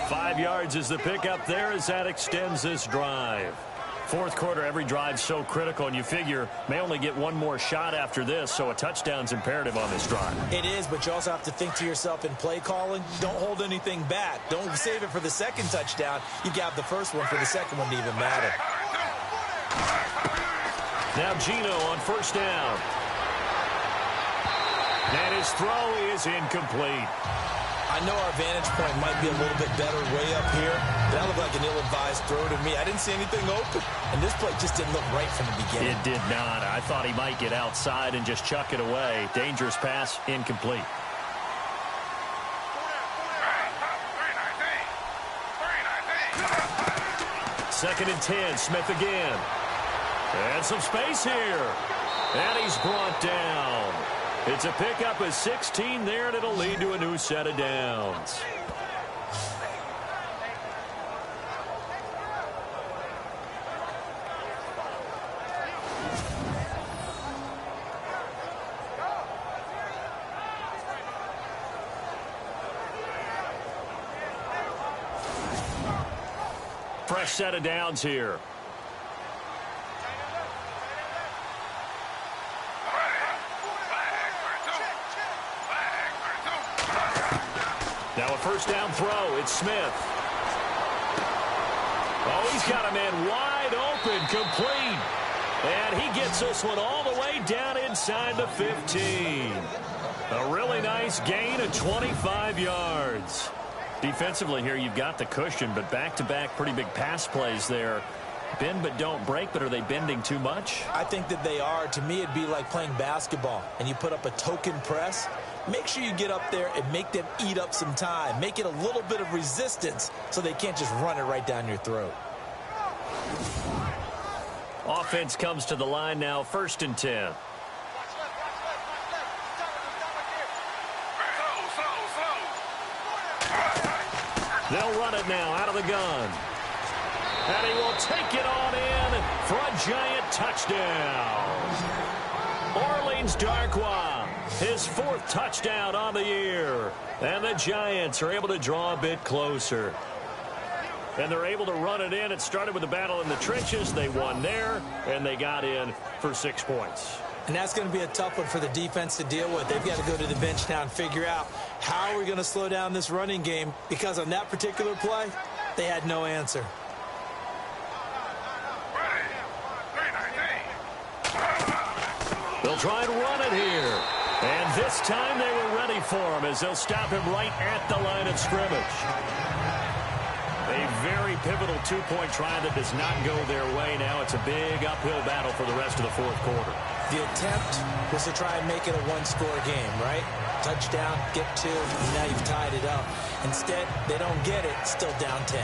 5 yards is the pickup there as that extends this drive. Fourth quarter, every drive's so critical, and you figure may only get one more shot after this, so a touchdown's imperative on this drive. It is, but you also have to think to yourself in play calling, don't hold anything back. Don't save it for the second touchdown. You got the first one for the second one to even matter. Now Gino on first down. And his throw is incomplete. I know our vantage point might be a little bit better way up here, but that looked like an ill-advised throw to me. I didn't see anything open, and this play just didn't look right from the beginning. It did not. I thought he might get outside and just chuck it away. Dangerous pass, incomplete. Second and 10, Smith again. And some space here. And he's brought down. It's a pickup of 16 there, and it'll lead to a new set of downs. Fresh set of downs here. Now a first down throw. It's Smith. Oh, he's got a man wide open, complete. And he gets this one all the way down inside the 15. A really nice gain of 25 yards. Defensively here, you've got the cushion, but back-to-back pretty big pass plays there. Bend but don't break, but are they bending too much? I think that they are. To me, it'd be like playing basketball, and you put up a token press. Make sure you get up there and make them eat up some time. Make it a little bit of resistance so they can't just run it right down your throat. Offense comes to the line now, 1st and 10. They'll run it now out of the gun. And he will take it on in for a Giant touchdown. Orleans Darkwa, his 4th touchdown on the year. And the Giants are able to draw a bit closer. And they're able to run it in. It started with a battle in the trenches. They won there, and they got in for 6 points. And that's going to be a tough one for the defense to deal with. They've got to go to the bench now and figure out how we're going to slow down this running game, because on that particular play, they had no answer. They'll try and run it here. And this time they were ready for him as they'll stop him right at the line of scrimmage. A very pivotal 2-point try that does not go their way. Now it's a big uphill battle for the rest of the 4th quarter. The attempt was to try and make it a 1-score game, right? Touchdown, get 2, and now you've tied it up. Instead, they don't get it, still down 10.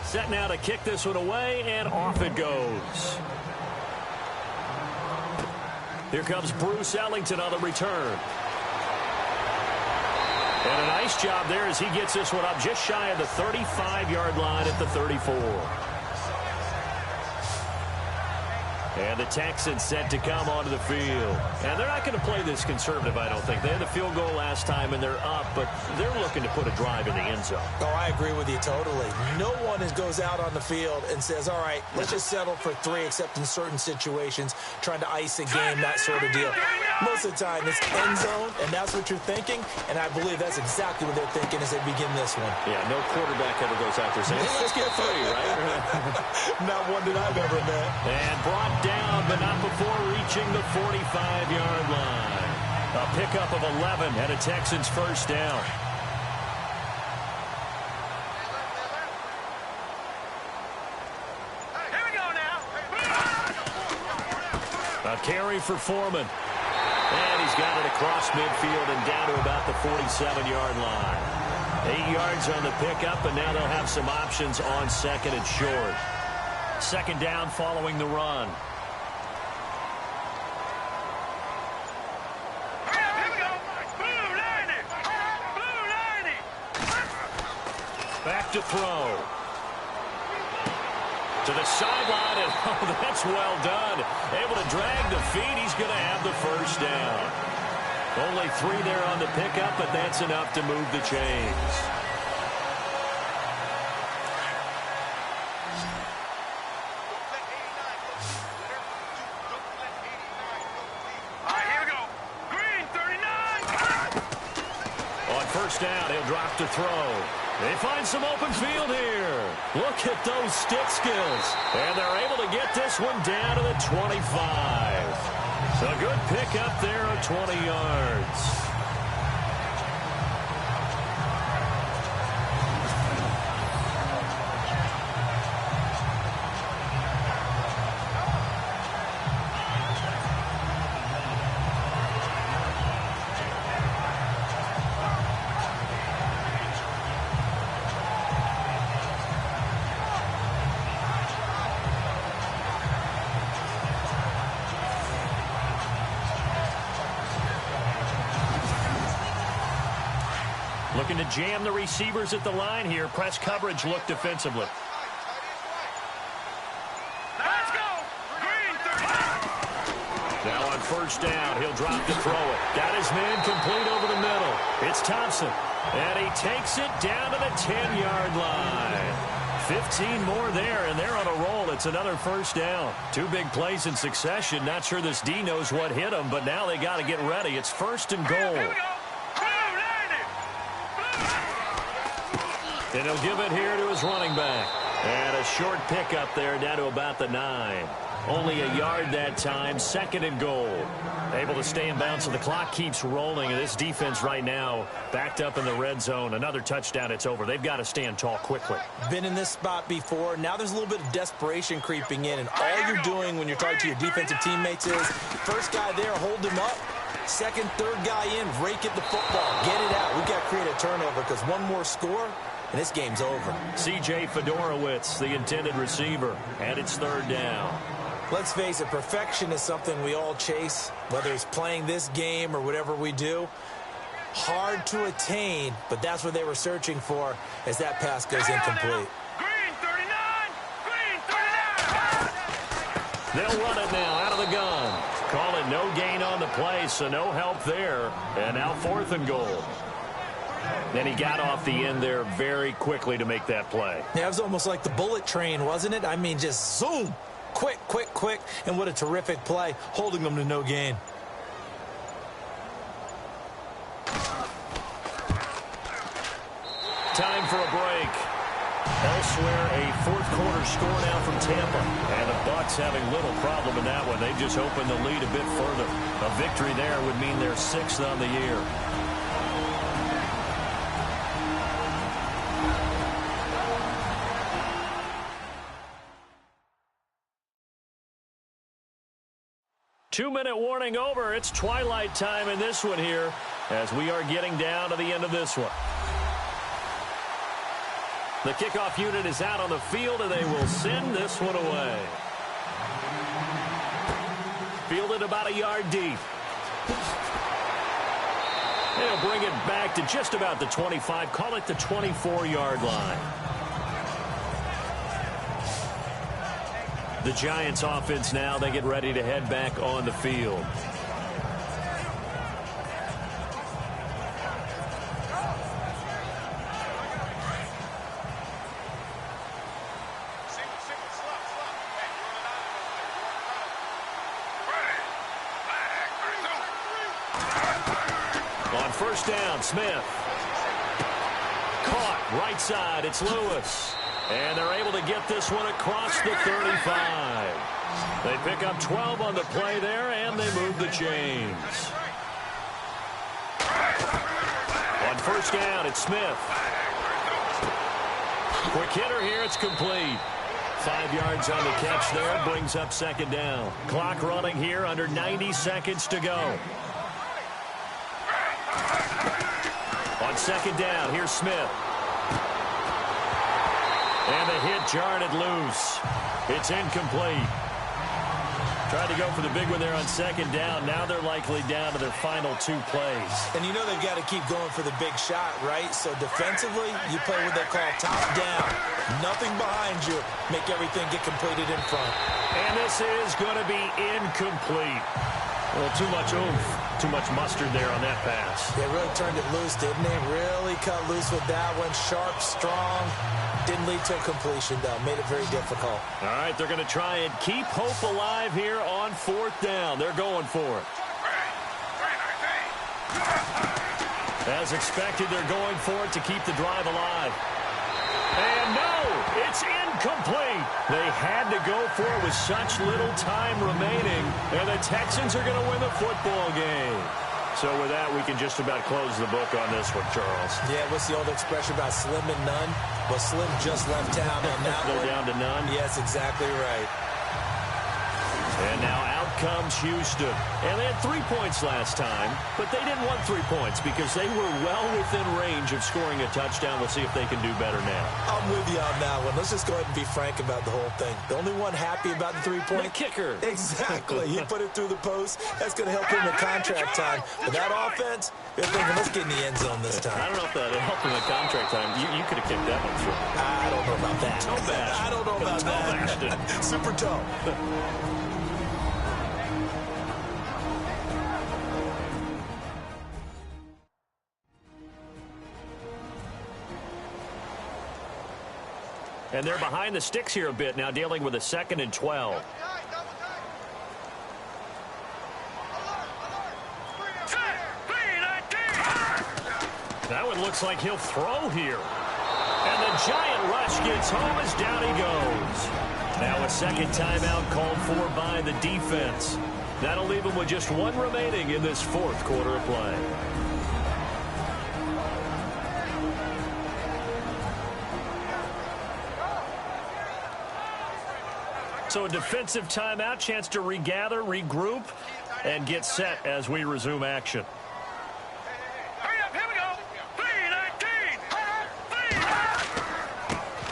Set now to kick this one away, and off it goes. Here comes Bruce Ellington on the return. And a nice job there as he gets this one up just shy of the 35-yard line at the 34. And the Texans set to come onto the field. And they're not going to play this conservative, I don't think. They had the field goal last time, and they're up, but they're looking to put a drive in the end zone. Oh, I agree with you totally. No one goes out on the field and says, all right, let's just settle for 3, except in certain situations, trying to ice a game, that sort of deal. Most of the time, it's end zone, and that's what you're thinking, and I believe that's exactly what they're thinking as they begin this one. Yeah, no quarterback ever goes out there saying, hey, let's get 3, right? Not one that I've ever met. And brought down, but not before reaching the 45-yard line. A pickup of 11 and a Texans first down. Here we go now. A carry for Foreman. And he's got it across midfield and down to about the 47-yard line. 8 yards on the pickup, and now they'll have some options on 2nd and short. 2nd down following the run. Back to throw. To the sideline, and oh, that's well done. Able to drag the feet. He's going to have the first down. Only 3 there on the pickup, but that's enough to move the chains. All right, here we go. Green, 39. On first down, he'll drop to throw. They find some open field here. Look at those stick skills. And they're able to get this one down to the 25. So a good pickup there of 20 yards. Looking to jam the receivers at the line here. Press coverage look defensively. Let's go. Green, 39. Now on first down, he'll drop to throw it. Got his man complete over the middle. It's Thompson. And he takes it down to the 10-yard line. 15 more there, and they're on a roll. It's another first down. 2 big plays in succession. Not sure this D knows what hit him, but now they got to get ready. It's 1st and goal. Here we go. And he'll give it here to his running back. And a short pickup there down to about the 9. Only a yard that time. 2nd and goal. Able to stay in bounds, so the clock keeps rolling. And this defense right now backed up in the red zone. Another touchdown, it's over. They've got to stand tall quickly. Been in this spot before. Now there's a little bit of desperation creeping in. And all you're doing when you're talking to your defensive teammates is, first guy there, hold him up. 2nd, 3rd guy in, rake at the football. Get it out. We've got to create a turnover because one more score, and this game's over. C.J. Fedorowicz, the intended receiver, and it's 3rd down. Let's face it, perfection is something we all chase, whether it's playing this game or whatever we do. Hard to attain, but that's what they were searching for as that pass goes incomplete. Green 39! Green 39! They'll run it now out of the gun. Call it no gain on the play, so no help there. And now 4th and goal. Then he got off the end there very quickly to make that play. Yeah, it was almost like the bullet train, wasn't it? I mean, just zoom. Quick, quick, quick. And what a terrific play, holding them to no gain. Time for a break. Elsewhere, a 4th quarter score now from Tampa. And the Bucs having little problem in that one. They just opened the lead a bit further. A victory there would mean they're 6th on the year. Two-minute warning over. It's twilight time in this one here as we are getting down to the end of this one. The kickoff unit is out on the field, and they will send this one away. Fielded about a yard deep. They'll bring it back to just about the 25. Call it the 24-yard line. The Giants offense now, they get ready to head back on the field. On first down, Smith. Caught right side, it's Lewis. And they're able to get this one across the 35. They pick up 12 on the play there, and they move the chains. On first down, it's Smith. Quick hitter here, it's complete. 5 yards on the catch there, brings up 2nd down. Clock running here, under 90 seconds to go. On 2nd down, here's Smith. And the hit jarred it loose. It's incomplete. Tried to go for the big one there on 2nd down. Now they're likely down to their final 2 plays. And you know they've got to keep going for the big shot, right? So defensively, you play what they call top down. Nothing behind you. Make everything get completed in front. And this is going to be incomplete. Well, too much oomph, too much mustard there on that pass. They really turned it loose, didn't they? Really cut loose with that one. Sharp, strong. Didn't lead to a completion, though. Made it very difficult. All right, they're going to try and keep hope alive here on 4th down. They're going for it. As expected, they're going for it to keep the drive alive. And no, it's incomplete. They had to go for it with such little time remaining, and the Texans are going to win the football game. So with that, we can just about close the book on this one, Charles. Yeah, what's the old expression about slim and none? Well, Slim just left town on that one. They're down to none? Yes, exactly right. And now out comes Houston. And they had 3 points last time, but they didn't want 3 points because they were well within range of scoring a touchdown. We'll see if they can do better now. I'm with you on that one. Let's just go ahead and be frank about the whole thing. The only one happy about the 3-point? The kicker. Exactly. He put it through the post. That's going to help him in contract time. But that offense, they're thinking, let's get in the end zone this time. I don't know if that helped him in contract time. You could have kicked that one through. I don't know about that. Toe bash. I don't know about that. Super toe. And they're behind the sticks here a bit now, dealing with a 2nd and 12. That one looks like he'll throw here. And the giant rush gets home as down he goes. Now a 2nd timeout called for by the defense. That'll leave them with just 1 remaining in this 4th quarter of play. So a defensive timeout, chance to regather, regroup, and get set as we resume action. Hurry up, here we go.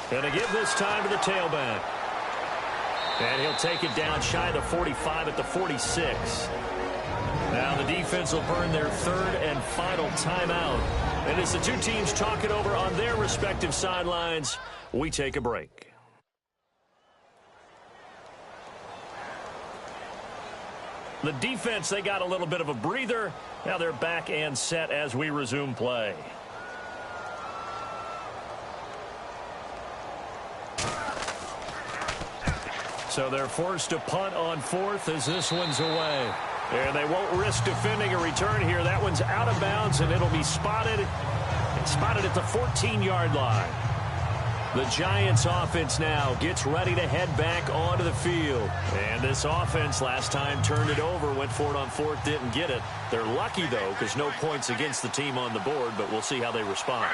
3-19. And to give this time to the tailback. And he'll take it down shy of the 45 at the 46. Now the defense will burn their third and final timeout. And as the two teams talk it over on their respective sidelines, we take a break. The defense, they got a little bit of a breather. Now they're back and set as we resume play. So they're forced to punt on fourth as this one's away. And they won't risk defending a return here. That one's out of bounds, and it'll be spotted at the 14-yard line. The Giants offense now gets ready to head back onto the field. And this offense last time turned it over, went for it on fourth, didn't get it. They're lucky, though, because no points against the team on the board, but we'll see how they respond.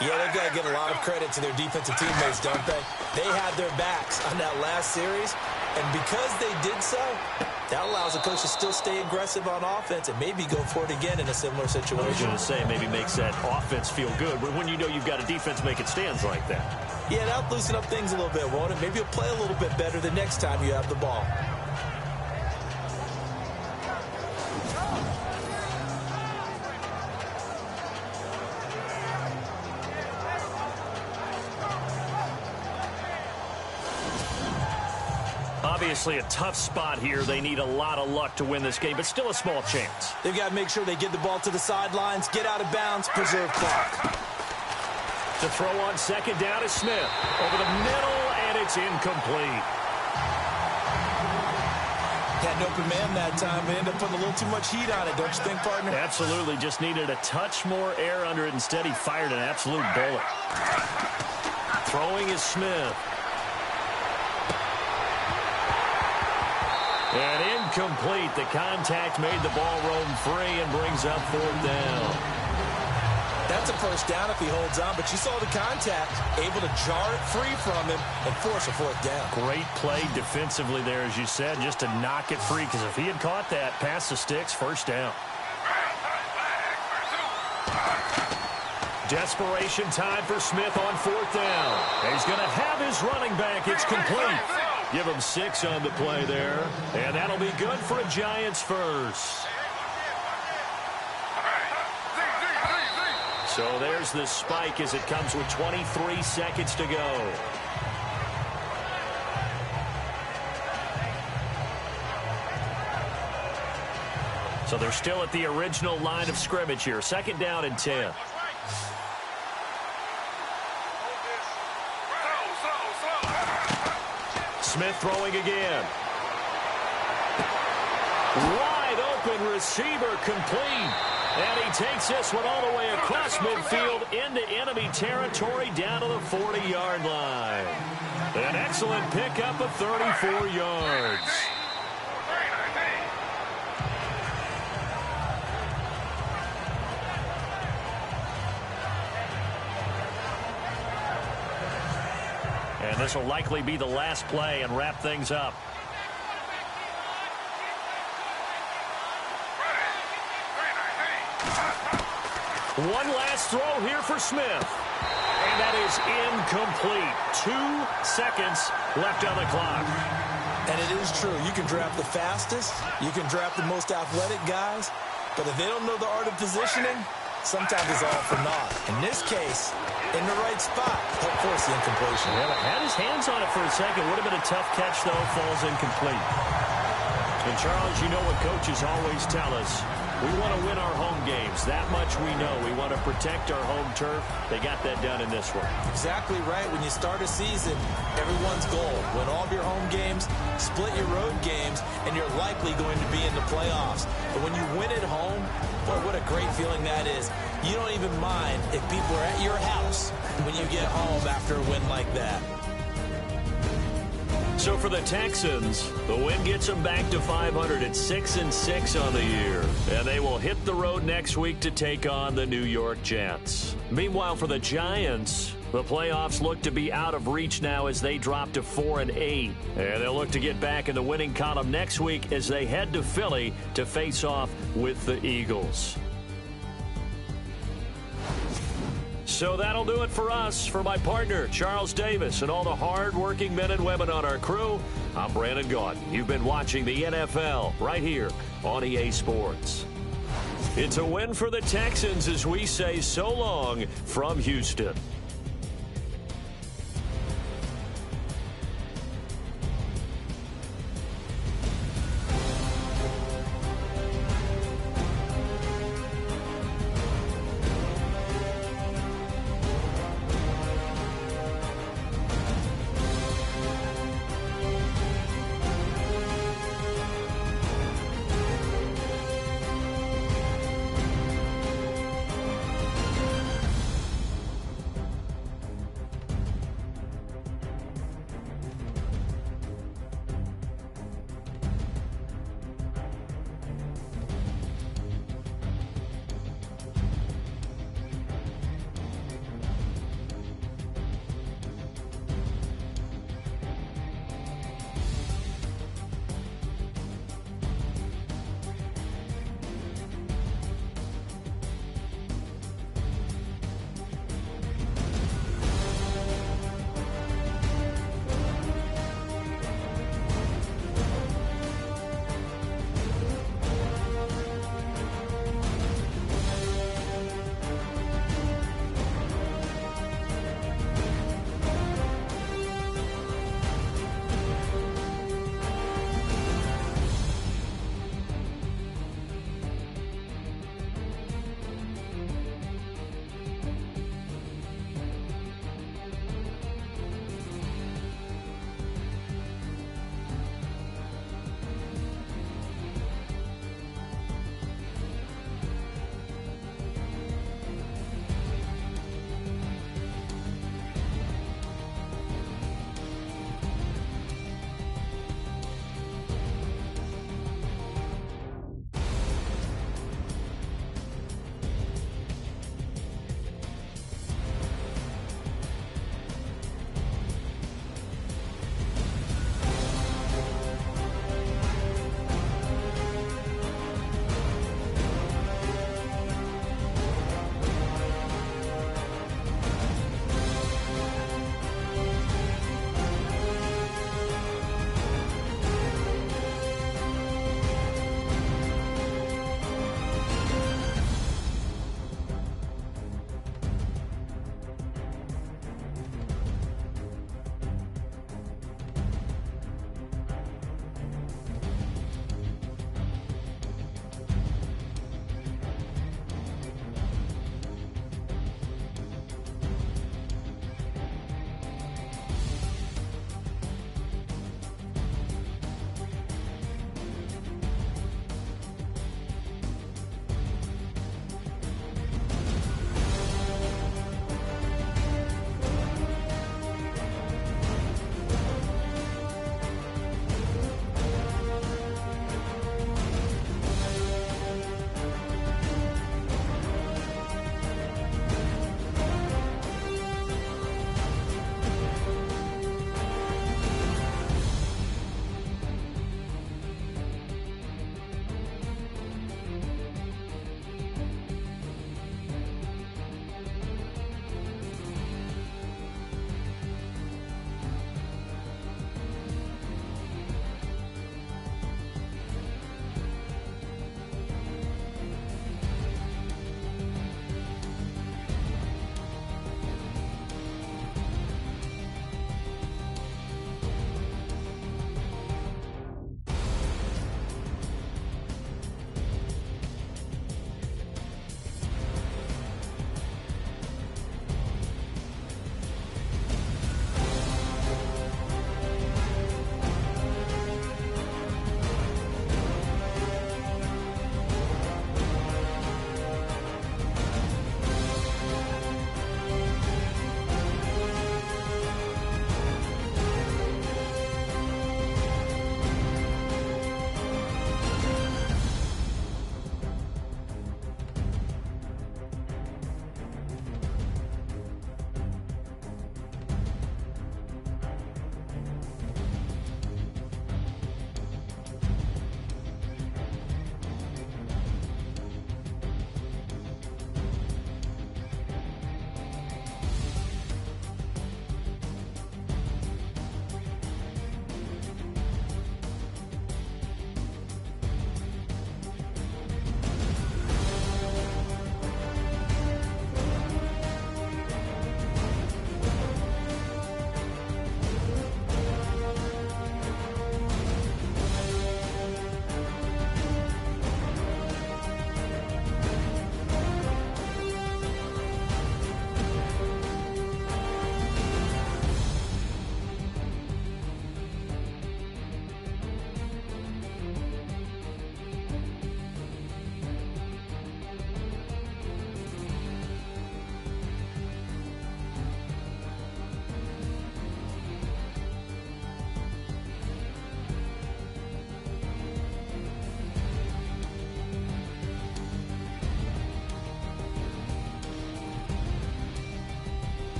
Yeah, they've got to give a lot of credit to their defensive teammates, don't they? They had their backs on that last series, and because they did so, that allows the coach to still stay aggressive on offense and maybe go for it again in a similar situation. I was going to say, maybe makes that offense feel good, but when you know you've got a defense making stands like that. Yeah, that'll loosen up things a little bit, won't it? Maybe you'll play a little bit better the next time you have the ball. Obviously a tough spot here. They need a lot of luck to win this game, but still a small chance. They've got to make sure they get the ball to the sidelines, get out of bounds, preserve clock. To throw on second down is Smith. Over the middle, and it's incomplete. Had an open man that time, but ended up putting a little too much heat on it, don't you think, partner? Absolutely. Just needed a touch more air under it. Instead, he fired an absolute bullet. Throwing is Smith. And incomplete. The contact made the ball roam free and brings up fourth down. That's a first down if he holds on, but you saw the contact, able to jar it free from him and force a fourth down. Great play defensively there, as you said, just to knock it free, because if he had caught that, pass the sticks, first down. Desperation time for Smith on fourth down. He's going to have his running back. It's complete. Give him 6 on the play there, and that'll be good for a Giants first. So there's the spike as it comes with 23 seconds to go. So they're still at the original line of scrimmage here. Second down and 10. Smith throwing again. Wide open receiver complete. And he takes this one all the way across midfield into enemy territory down to the 40-yard line. An excellent pickup of 34 yards. And this will likely be the last play and wrap things up. One last throw here for Smith. And that is incomplete. 2 seconds left on the clock. And it is true. You can draft the fastest. You can draft the most athletic guys. But if they don't know the art of positioning, sometimes it's all for naught. In this case, in the right spot, help force the incompletion. Yeah, but had his hands on it for a second. Would have been a tough catch, though. Falls incomplete. And, Charles, you know what coaches always tell us. We want to win our home games. That much we know. We want to protect our home turf. They got that done in this one. Exactly right. When you start a season, everyone's goal. Win all of your home games, split your road games, and you're likely going to be in the playoffs. But when you win at home, boy, what a great feeling that is. You don't even mind if people are at your house when you get home after a win like that. So for the Texans, the win gets them back to 500 at 6-6 on the year. And they will hit the road next week to take on the New York Jets. Meanwhile, for the Giants, the playoffs look to be out of reach now as they drop to 4-8. And they'll look to get back in the winning column next week as they head to Philly to face off with the Eagles. So that'll do it for us. For my partner, Charles Davis, and all the hard-working men and women on our crew, I'm Brandon Gaudin. You've been watching the NFL right here on EA Sports. It's a win for the Texans as we say so long from Houston.